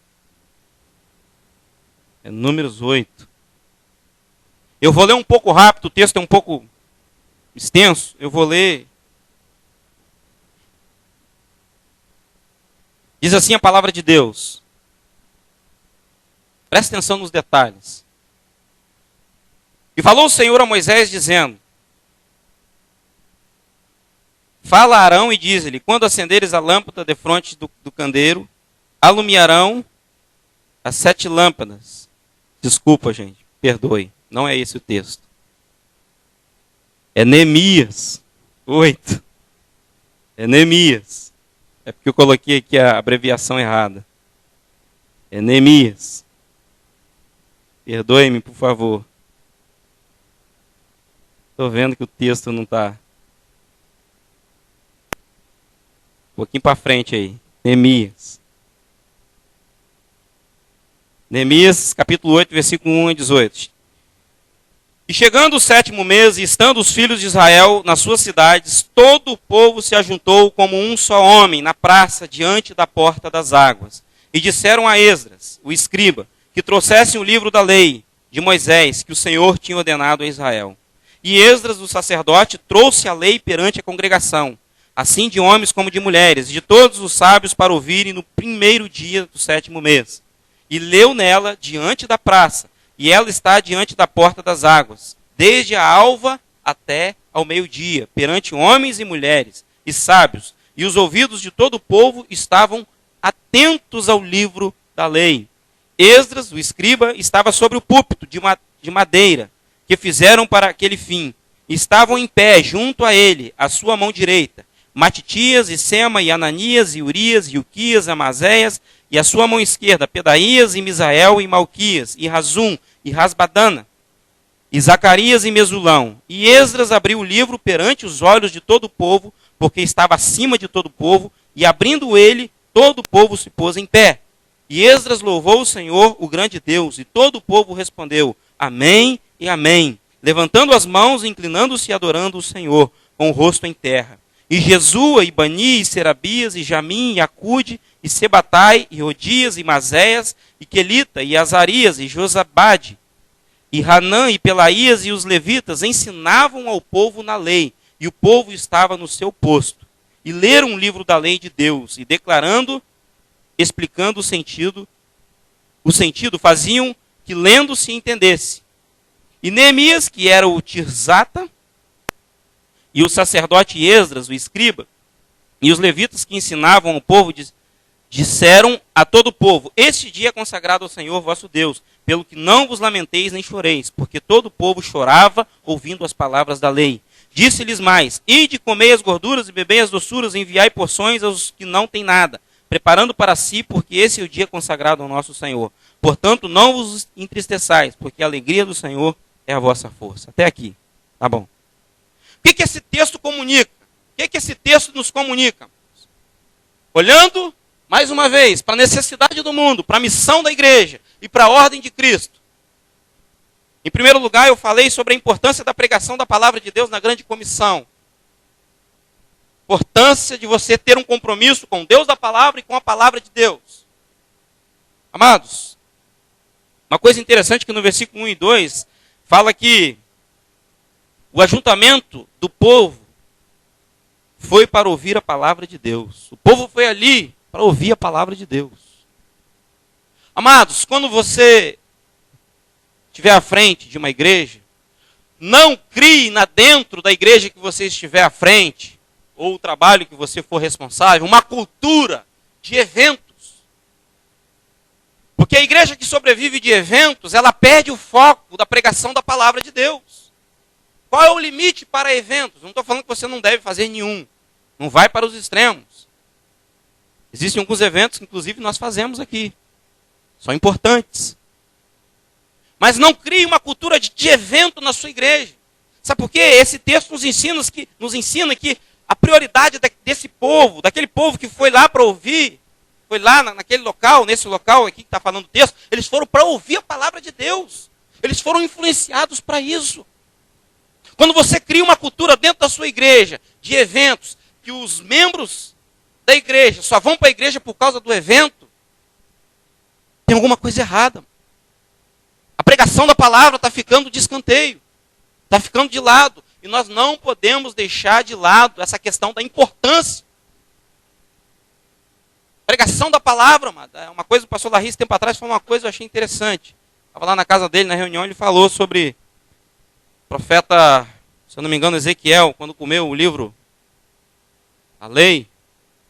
É Números 8. Eu vou ler um pouco rápido, o texto é um pouco extenso. Eu vou ler. Diz assim a palavra de Deus. Presta atenção nos detalhes. E falou o Senhor a Moisés, dizendo: Fala a Arão e diz-lhe: Quando acenderes a lâmpada defronte do candeeiro, alumiarão as 7 lâmpadas. Desculpa, gente, perdoe. Não é esse o texto. É Neemias 8. É Neemias. É porque eu coloquei aqui a abreviação errada. É Neemias. Perdoe-me, por favor. Estou vendo que o texto não está. Um pouquinho para frente aí. Neemias. Neemias, capítulo 8, versículo 1 a 18. E chegando o 7º mês, e estando os filhos de Israel nas suas cidades, todo o povo se ajuntou como um só homem na praça diante da porta das águas. E disseram a Esdras, o escriba, que trouxessem o livro da lei de Moisés, que o Senhor tinha ordenado a Israel. E Esdras, o sacerdote, trouxe a lei perante a congregação, assim de homens como de mulheres, e de todos os sábios para ouvirem no primeiro dia do 7º mês. e leu nela diante da praça, e ela está diante da porta das águas, desde a alva até ao meio-dia, perante homens e mulheres, e sábios, e os ouvidos de todo o povo estavam atentos ao livro da lei. Esdras, o escriba, estava sobre o púlpito de madeira, que fizeram para aquele fim. Estavam em pé, junto a ele, à sua mão direita, Matitias, e Sema, e Ananias, e Urias, e Uquias, e Amazéias, e à sua mão esquerda, Pedaías, e Misael, e Malquias, e Razum, e Rasbadana, e Zacarias, e Mesulão. E Esdras abriu o livro perante os olhos de todo o povo, porque estava acima de todo o povo, e abrindo ele, todo o povo se pôs em pé. E Esdras louvou o Senhor, o grande Deus, e todo o povo respondeu, Amém e Amém, levantando as mãos, inclinando-se e adorando o Senhor, com o rosto em terra. E Jesua, e Bani, e Serabias, e Jamim, e Acude, e Sebatai, e Odias, e Mazéias, e Quelita, e Azarias, e Josabade, e Hanã, e Pelaías, e os levitas ensinavam ao povo na lei, e o povo estava no seu posto. E leram o livro da lei de Deus, e declarando, explicando o sentido, faziam que lendo se entendesse. E Neemias, que era o Tirzata, e o sacerdote Esdras, o escriba, e os levitas que ensinavam ao povo, disseram a todo o povo, este dia é consagrado ao Senhor vosso Deus, pelo que não vos lamenteis nem choreis, porque todo o povo chorava ouvindo as palavras da lei. Disse-lhes mais, ide, comei as gorduras e bebei as doçuras, e enviai porções aos que não têm nada, preparando para si, porque esse é o dia consagrado ao nosso Senhor. Portanto, não vos entristeçais, porque a alegria do Senhor é a vossa força. Até aqui, tá bom. O que esse texto comunica? O que esse texto nos comunica? Olhando, mais uma vez, para a necessidade do mundo, para a missão da igreja e para a ordem de Cristo. Em primeiro lugar, eu falei sobre a importância da pregação da palavra de Deus na grande comissão. Importância de você ter um compromisso com Deus da palavra e com a palavra de Deus. Amados, uma coisa interessante que no versículo 1 e 2 fala que o ajuntamento do povo foi para ouvir a palavra de Deus. O povo foi ali para ouvir a palavra de Deus. Amados, quando você estiver à frente de uma igreja, não crie dentro da igreja que você estiver à frente, ou o trabalho que você for responsável, uma cultura de eventos. Porque a igreja que sobrevive de eventos, ela perde o foco da pregação da palavra de Deus. Qual é o limite para eventos? Não estou falando que você não deve fazer nenhum. Não vai para os extremos. Existem alguns eventos que, inclusive, nós fazemos aqui. São importantes. Mas não crie uma cultura de evento na sua igreja. Sabe por quê? Esse texto nos ensina que a prioridade desse povo, daquele povo que foi lá para ouvir, foi lá naquele local, nesse local aqui que está falando o texto, eles foram para ouvir a palavra de Deus. Eles foram influenciados para isso. Quando você cria uma cultura dentro da sua igreja, de eventos, que os membros da igreja só vão para a igreja por causa do evento, tem alguma coisa errada. A pregação da palavra está ficando de escanteio, está ficando de lado. E nós não podemos deixar de lado essa questão da importância. A pregação da palavra, uma coisa, o pastor Larissa, tempo atrás, falou uma coisa que eu achei interessante. Estava lá na casa dele, na reunião, ele falou sobre o profeta, se eu não me engano, Ezequiel, quando comeu o livro, a lei,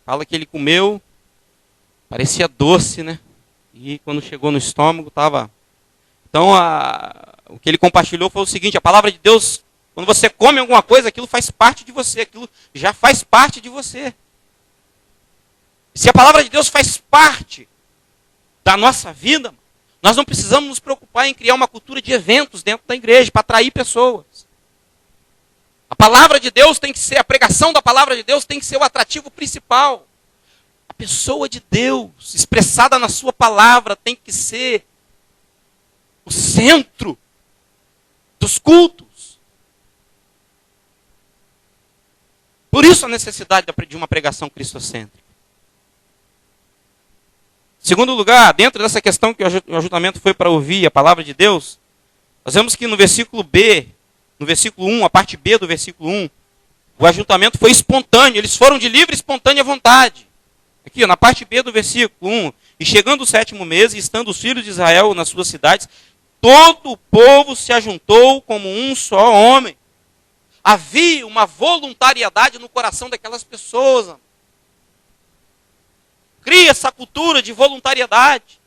fala que ele comeu, parecia doce, né? E quando chegou no estômago, estava... Então, o que ele compartilhou foi o seguinte, a palavra de Deus, quando você come alguma coisa, aquilo faz parte de você, aquilo já faz parte de você. Se a palavra de Deus faz parte da nossa vida, nós não precisamos nos preocupar em criar uma cultura de eventos dentro da igreja para atrair pessoas. A palavra de Deus tem que ser, a pregação da palavra de Deus tem que ser o atrativo principal. A pessoa de Deus, expressada na sua palavra, tem que ser o centro dos cultos. Por isso a necessidade de uma pregação cristocêntrica. Segundo lugar, dentro dessa questão que o ajuntamento foi para ouvir a palavra de Deus, nós vemos que no versículo B, no versículo 1, a parte B do versículo 1, o ajuntamento foi espontâneo, eles foram de livre e espontânea vontade. Aqui, na parte B do versículo 1, E chegando o 7º mês, e estando os filhos de Israel nas suas cidades, todo o povo se ajuntou como um só homem. Havia uma voluntariedade no coração daquelas pessoas. Cria essa cultura de voluntariedade.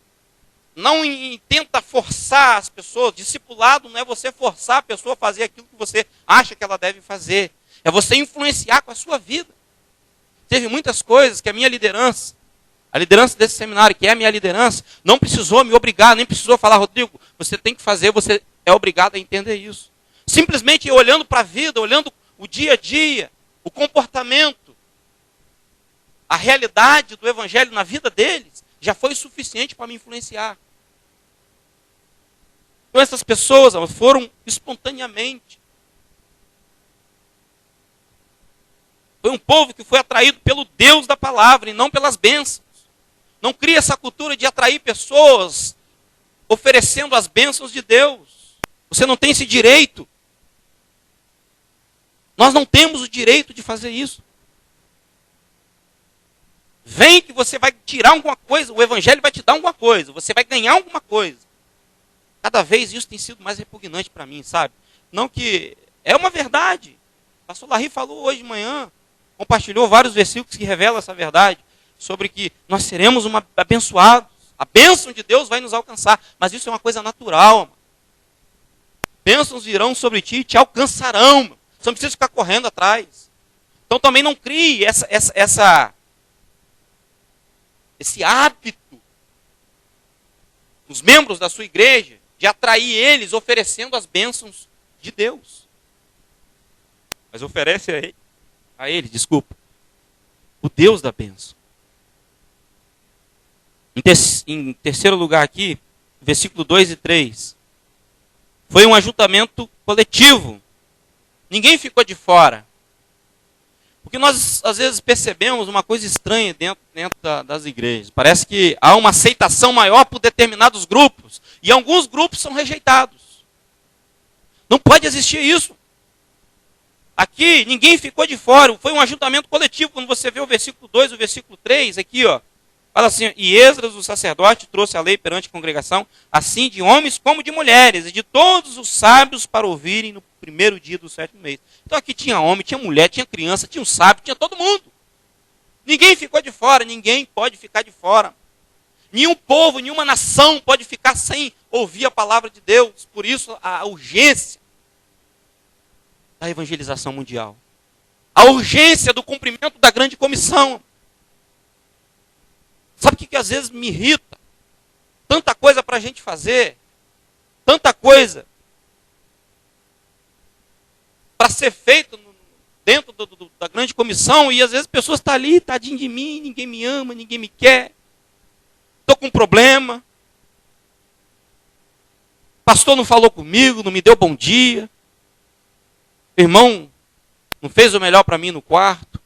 Não tenta forçar as pessoas. Discipulado não é você forçar a pessoa a fazer aquilo que você acha que ela deve fazer. É você influenciar com a sua vida. Teve muitas coisas que a liderança desse seminário, que é a minha liderança, não precisou me obrigar, nem precisou falar, Rodrigo, você tem que fazer, você é obrigado a entender isso. Simplesmente olhando para a vida, olhando o dia a dia, o comportamento, a realidade do evangelho na vida deles, já foi suficiente para me influenciar. Então essas pessoas foram espontaneamente. Foi um povo que foi atraído pelo Deus da palavra e não pelas bênçãos. Não cria essa cultura de atrair pessoas oferecendo as bênçãos de Deus. Você não tem esse direito. Nós não temos o direito de fazer isso. Vem que você vai tirar alguma coisa, o evangelho vai te dar alguma coisa, você vai ganhar alguma coisa. Cada vez isso tem sido mais repugnante para mim, sabe? Não que... É uma verdade. O pastor Larry falou hoje de manhã, compartilhou vários versículos que revelam essa verdade, sobre que nós seremos abençoados. A bênção de Deus vai nos alcançar, mas isso é uma coisa natural. Mano. Bênçãos virão sobre ti e te alcançarão. Mano. Você não precisa ficar correndo atrás. Então também não crie esse hábito nos membros da sua igreja de atrair eles oferecendo as bênçãos de Deus. Mas oferece a ele, o Deus da bênção. Em terceiro lugar aqui, versículo 2 e 3. Foi um ajuntamento coletivo. Ninguém ficou de fora. Porque nós, às vezes, percebemos uma coisa estranha dentro das igrejas. Parece que há uma aceitação maior por determinados grupos. E alguns grupos são rejeitados. Não pode existir isso. Aqui, ninguém ficou de fora. Foi um ajuntamento coletivo. Quando você vê o versículo 2 e o versículo 3, aqui, ó. Fala assim, e Esdras, o sacerdote, trouxe a lei perante a congregação, assim de homens como de mulheres, e de todos os sábios para ouvirem no primeiro dia do 7º mês. Então aqui tinha homem, tinha mulher, tinha criança, tinha um sábio, tinha todo mundo. Ninguém ficou de fora, ninguém pode ficar de fora. Nenhum povo, nenhuma nação pode ficar sem ouvir a palavra de Deus. Por isso a urgência da evangelização mundial. A urgência do cumprimento da grande comissão. Sabe o que às vezes me irrita? Tanta coisa para a gente fazer, tanta coisa para ser feito dentro da grande comissão, e às vezes pessoas estão ali, tadinho de mim, ninguém me ama, ninguém me quer, estou com um problema, pastor não falou comigo, não me deu bom dia, irmão não fez o melhor para mim no quarto.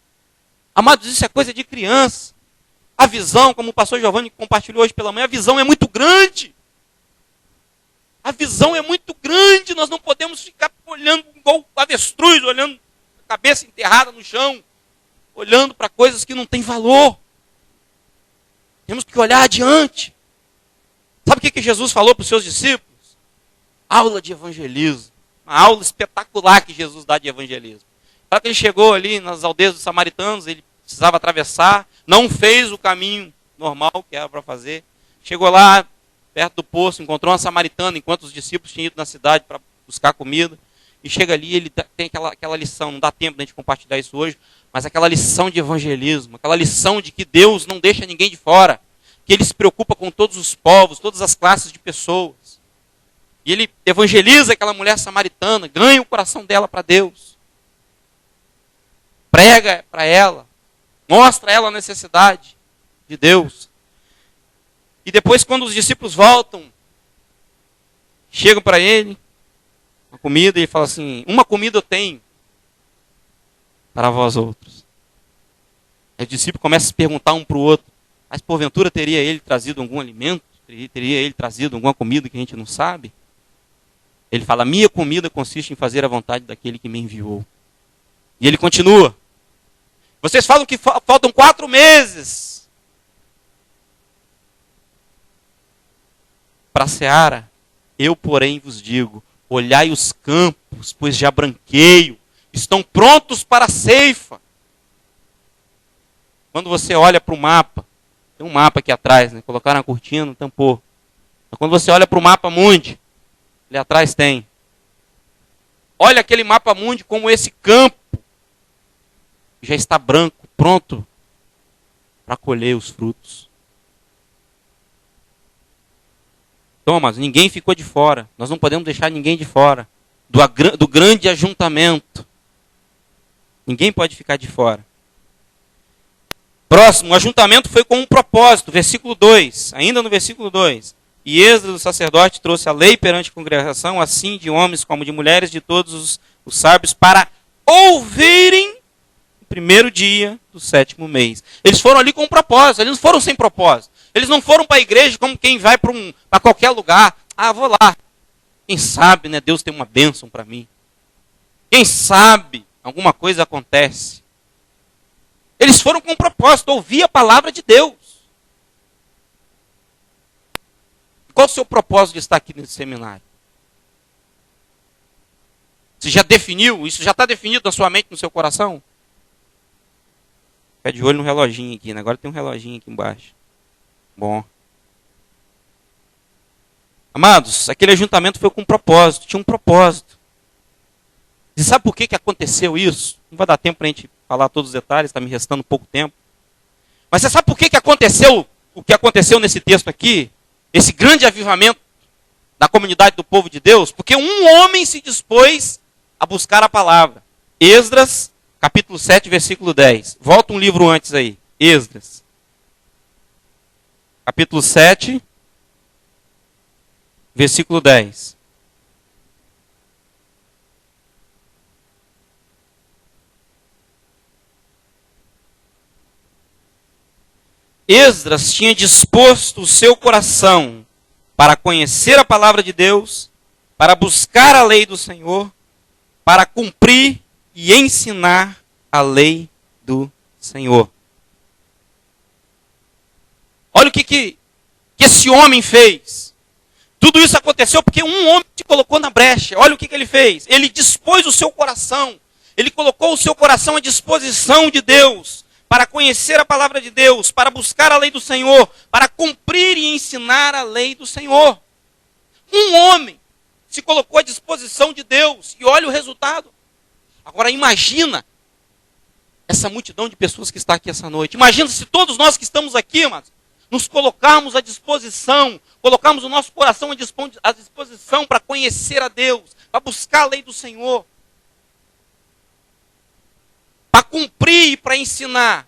Amados, isso é coisa de criança. A visão, como o pastor Giovanni compartilhou hoje pela manhã, a visão é muito grande. A visão é muito grande, nós não podemos ficar olhando igual avestruz, olhando a cabeça enterrada no chão, olhando para coisas que não têm valor. Temos que olhar adiante. Sabe o que Jesus falou para os seus discípulos? Aula de evangelismo. Uma aula espetacular que Jesus dá de evangelismo. Sabe que ele chegou ali nas aldeias dos samaritanos, ele precisava atravessar, não fez o caminho normal que era para fazer. Chegou lá, perto do poço, encontrou uma samaritana, enquanto os discípulos tinham ido na cidade para buscar comida. E chega ali, ele tem aquela lição, não dá tempo de a gente compartilhar isso hoje, mas aquela lição de evangelismo, aquela lição de que Deus não deixa ninguém de fora, que Ele se preocupa com todos os povos, todas as classes de pessoas. E Ele evangeliza aquela mulher samaritana, ganha o coração dela para Deus. Prega para ela. Mostra a ela a necessidade de Deus. E depois, quando os discípulos voltam, chegam para ele, uma comida, e ele fala assim, uma comida eu tenho para vós outros. Aí o discípulo começa a se perguntar um para o outro, mas porventura teria ele trazido algum alimento? Teria ele trazido alguma comida que a gente não sabe? Ele fala, minha comida consiste em fazer a vontade daquele que me enviou. E ele continua. Vocês falam que faltam 4 meses para a seara. Eu, porém, vos digo, olhai os campos, pois já branqueio, estão prontos para a ceifa. Quando você olha para o mapa, tem um mapa aqui atrás, né? Colocaram na cortina, tampou. Mas quando você olha para o mapa mundi, ali atrás tem. Olha aquele mapa mundi como esse campo já está branco, pronto para colher os frutos. Então, amados, ninguém ficou de fora. Nós não podemos deixar ninguém de fora do grande ajuntamento. Ninguém pode ficar de fora. Próximo, o ajuntamento foi com um propósito. Versículo 2, ainda no versículo 2. E Esdras, o sacerdote, trouxe a lei perante a congregação, assim de homens como de mulheres, de todos os sábios, para ouvirem o primeiro dia do 7º mês. Eles foram ali com um propósito, eles não foram sem propósito. Eles não foram para a igreja como quem vai para qualquer lugar. Ah, vou lá. Quem sabe, né, Deus tem uma bênção para mim. Quem sabe alguma coisa acontece. Eles foram com um propósito, ouvir a palavra de Deus. Qual o seu propósito de estar aqui nesse seminário? Você já definiu? Isso já está definido na sua mente, no seu coração? Fica de olho no reloginho aqui, né? Agora tem um reloginho aqui embaixo. Bom. Amados, aquele ajuntamento foi com um propósito, tinha um propósito. E sabe por que aconteceu isso? Não vai dar tempo para a gente falar todos os detalhes, está me restando pouco tempo. Mas você sabe por que aconteceu o que aconteceu nesse texto aqui? Esse grande avivamento da comunidade do povo de Deus? Porque um homem se dispôs a buscar a palavra. Esdras, capítulo 7, versículo 10. Volta um livro antes aí. Esdras. Capítulo 7, versículo 10. Esdras tinha disposto o seu coração para conhecer a palavra de Deus, para buscar a lei do Senhor, para cumprir e ensinar a lei do Senhor. Olha o que esse homem fez. Tudo isso aconteceu porque um homem se colocou na brecha. Olha o que ele fez. Ele dispôs o seu coração. Ele colocou o seu coração à disposição de Deus, para conhecer a palavra de Deus, para buscar a lei do Senhor, para cumprir e ensinar a lei do Senhor. Um homem se colocou à disposição de Deus e olha o resultado. Agora imagina essa multidão de pessoas que está aqui essa noite. Imagina se todos nós que estamos aqui, mas nos colocarmos à disposição, colocarmos o nosso coração à disposição para conhecer a Deus, para buscar a lei do Senhor, para cumprir e para ensinar.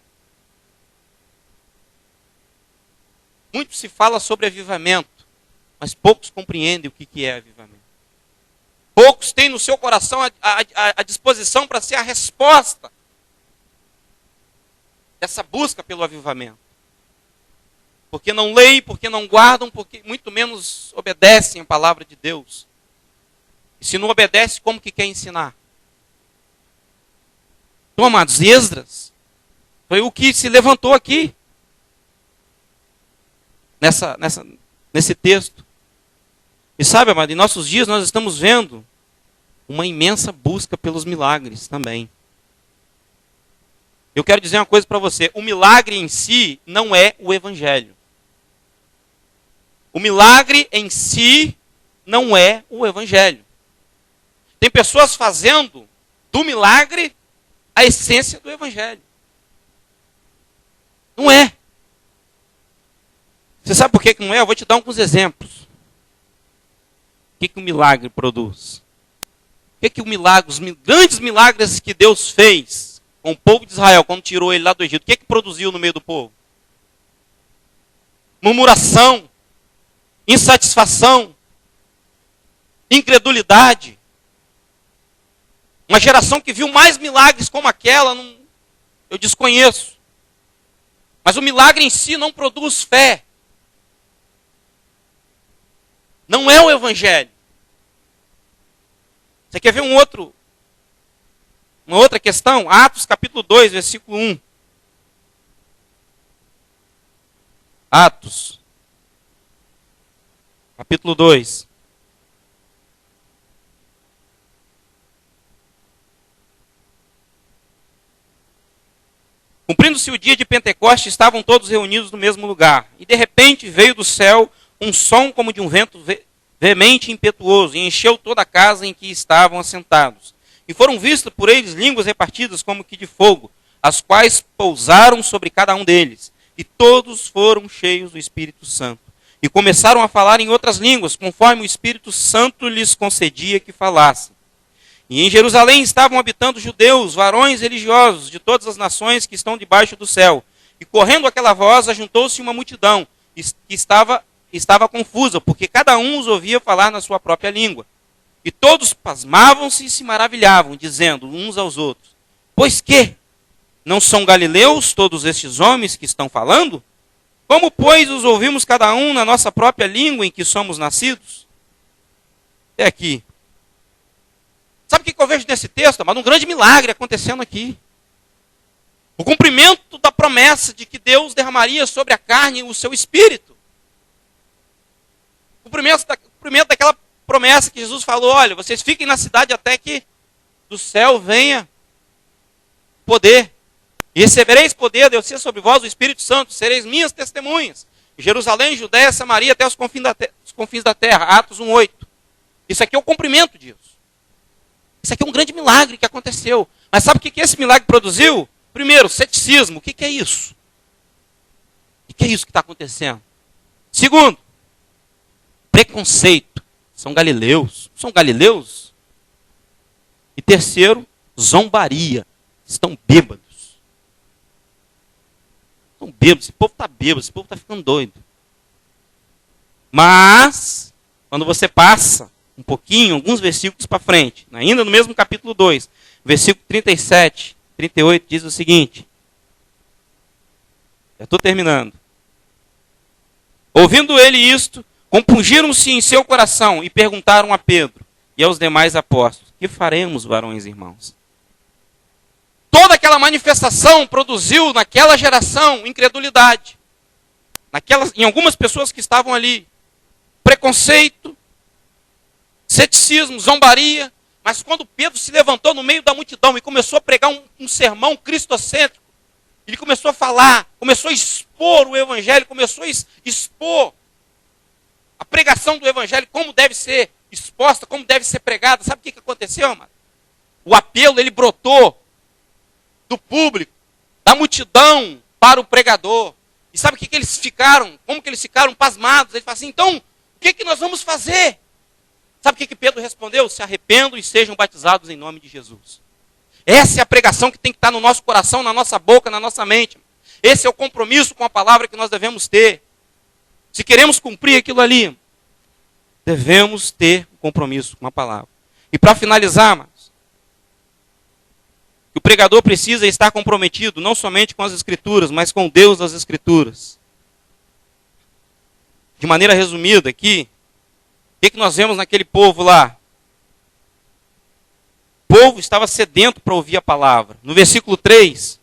Muito se fala sobre avivamento, mas poucos compreendem o que é avivamento. Poucos têm no seu coração a disposição para ser a resposta dessa busca pelo avivamento. Porque não leem, porque não guardam, porque muito menos obedecem a palavra de Deus. E se não obedece, como que quer ensinar? Então, amados, Esdras foi o que se levantou aqui, nesse texto. E sabe, amado, em nossos dias nós estamos vendo uma imensa busca pelos milagres também. Eu quero dizer uma coisa para você, o milagre em si não é o evangelho. O milagre em si não é o evangelho. Tem pessoas fazendo do milagre a essência do evangelho. Não é. Você sabe por que não é? Eu vou te dar alguns exemplos. O que o milagre produz? O que o milagre, os grandes milagres que Deus fez com o povo de Israel, quando tirou ele lá do Egito, o que produziu no meio do povo? Murmuração, insatisfação, incredulidade. Uma geração que viu mais milagres como aquela, eu desconheço. Mas o milagre em si não produz fé. Não é o evangelho. Você quer ver uma outra questão? Atos capítulo 2, versículo 1. Atos capítulo 2. Cumprindo-se o dia de Pentecostes, estavam todos reunidos no mesmo lugar. E de repente veio do céu um som como de um vento veemente e impetuoso, e encheu toda a casa em que estavam assentados. E foram vistas por eles línguas repartidas como que de fogo, as quais pousaram sobre cada um deles. E todos foram cheios do Espírito Santo. E começaram a falar em outras línguas, conforme o Espírito Santo lhes concedia que falassem. E em Jerusalém estavam habitando judeus, varões religiosos de todas as nações que estão debaixo do céu. E correndo aquela voz, ajuntou-se uma multidão que estava confusa, porque cada um os ouvia falar na sua própria língua. E todos pasmavam-se e se maravilhavam, dizendo uns aos outros: pois que? Não são galileus todos estes homens que estão falando? Como, pois, os ouvimos cada um na nossa própria língua em que somos nascidos? Até aqui. Sabe o que eu vejo nesse texto, amado? Um grande milagre acontecendo aqui. O cumprimento da promessa de que Deus derramaria sobre a carne o seu Espírito. O cumprimento daquela promessa que Jesus falou: olha, vocês fiquem na cidade até que do céu venha poder. E recebereis poder de ser sobre vós o Espírito Santo, sereis minhas testemunhas. Em Jerusalém, Judéia, Samaria, até os confins da terra. Atos 1:8. Isso aqui é o cumprimento disso. Isso aqui é um grande milagre que aconteceu. Mas sabe o que esse milagre produziu? Primeiro, ceticismo. O que é isso? O que é isso que está acontecendo? Segundo, preconceito. São galileus. São galileus? E terceiro, zombaria. Estão bêbados. Estão bêbados. Esse povo está bêbado. Esse povo está ficando doido. Mas, quando você passa um pouquinho, alguns versículos para frente, ainda no mesmo capítulo 2, versículo 37, 38, diz o seguinte. Já estou terminando. Ouvindo ele isto, compungiram-se em seu coração e perguntaram a Pedro e aos demais apóstolos: que faremos, varões e irmãos? Toda aquela manifestação produziu naquela geração incredulidade. Em algumas pessoas que estavam ali. Preconceito, ceticismo, zombaria. Mas quando Pedro se levantou no meio da multidão e começou a pregar um sermão cristocêntrico, ele começou a falar, começou a expor o evangelho, começou a expor a pregação do evangelho, como deve ser exposta, como deve ser pregada. Sabe o que aconteceu, amado? O apelo, ele brotou do público, da multidão para o pregador. E sabe o que eles ficaram? Como que eles ficaram pasmados? Ele fala assim: então, o que nós vamos fazer? Sabe o que Pedro respondeu? Se arrependam e sejam batizados em nome de Jesus. Essa é a pregação que tem que estar no nosso coração, na nossa boca, na nossa mente. Esse é o compromisso com a palavra que nós devemos ter. Se queremos cumprir aquilo ali, devemos ter um compromisso com a palavra. E para finalizar, amados, o pregador precisa estar comprometido não somente com as Escrituras, mas com o Deus das Escrituras. De maneira resumida aqui, o que nós vemos naquele povo lá? O povo estava sedento para ouvir a palavra. No versículo 3,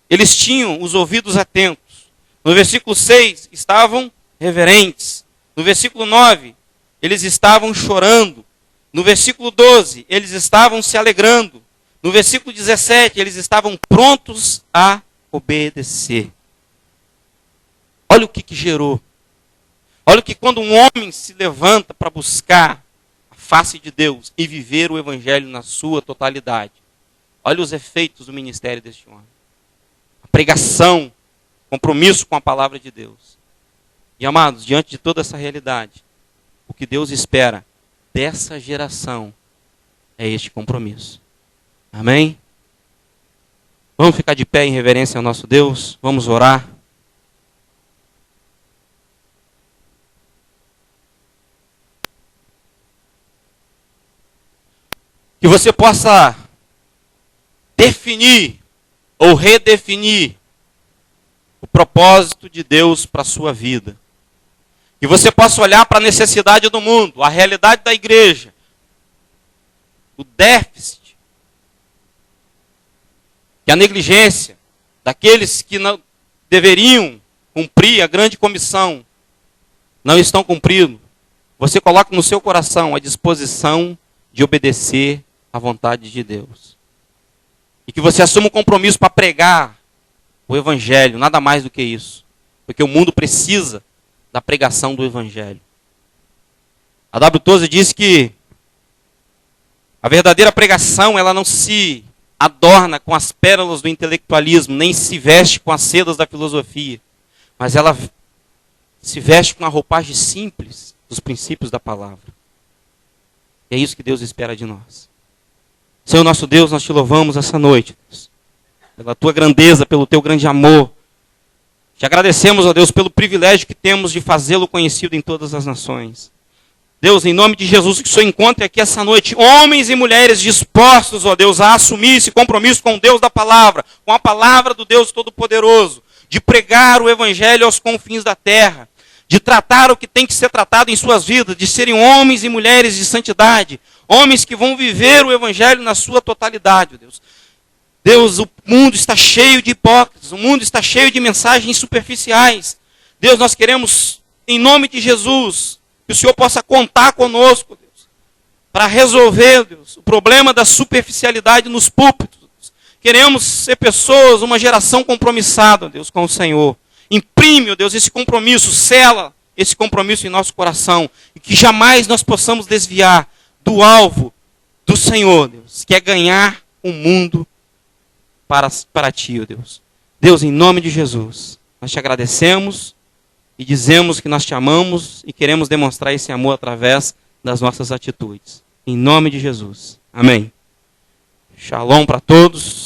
eles tinham os ouvidos atentos. No versículo 6, estavam reverentes. No versículo 9, eles estavam chorando. No versículo 12, eles estavam se alegrando. No versículo 17, eles estavam prontos a obedecer. Olha o que gerou. Olha que quando um homem se levanta para buscar a face de Deus e viver o evangelho na sua totalidade, olha os efeitos do ministério deste homem. A pregação, compromisso com a palavra de Deus. E amados, diante de toda essa realidade, o que Deus espera dessa geração é este compromisso. Amém? Vamos ficar de pé em reverência ao nosso Deus, vamos orar. Que você possa definir ou redefinir o propósito de Deus para a sua vida. Que você possa olhar para a necessidade do mundo, a realidade da igreja, o déficit, e a negligência daqueles que não deveriam cumprir a grande comissão, não estão cumprindo. você coloque no seu coração a disposição de obedecer à vontade de Deus. E que você assuma um compromisso para pregar o Evangelho, nada mais do que isso. Porque o mundo precisa da pregação do Evangelho. A W. Tozer diz que a verdadeira pregação, ela não se adorna com as pérolas do intelectualismo, nem se veste com as sedas da filosofia, mas ela se veste com a roupagem simples dos princípios da palavra. E é isso que Deus espera de nós. Senhor nosso Deus, nós te louvamos essa noite, Deus, pela tua grandeza, pelo teu grande amor. Te agradecemos, ó Deus, pelo privilégio que temos de fazê-lo conhecido em todas as nações. Deus, em nome de Jesus, que o Senhor encontre aqui essa noite homens e mulheres dispostos, ó Deus, a assumir esse compromisso com o Deus da palavra, com a palavra do Deus Todo-Poderoso, de pregar o Evangelho aos confins da terra, de tratar o que tem que ser tratado em suas vidas, de serem homens e mulheres de santidade, homens que vão viver o Evangelho na sua totalidade, ó Deus. Deus, o mundo está cheio de hipócritas, o mundo está cheio de mensagens superficiais. Deus, nós queremos, em nome de Jesus, que o Senhor possa contar conosco, Deus, para resolver, Deus, o problema da superficialidade nos púlpitos. Deus. Queremos ser pessoas, uma geração compromissada, Deus, com o Senhor. Imprime, ó Deus, esse compromisso, sela esse compromisso em nosso coração, e que jamais nós possamos desviar do alvo do Senhor, Deus, que é ganhar o mundo para ti, ó Deus. Deus, em nome de Jesus, nós te agradecemos e dizemos que nós te amamos e queremos demonstrar esse amor através das nossas atitudes. Em nome de Jesus. Amém. Shalom para todos.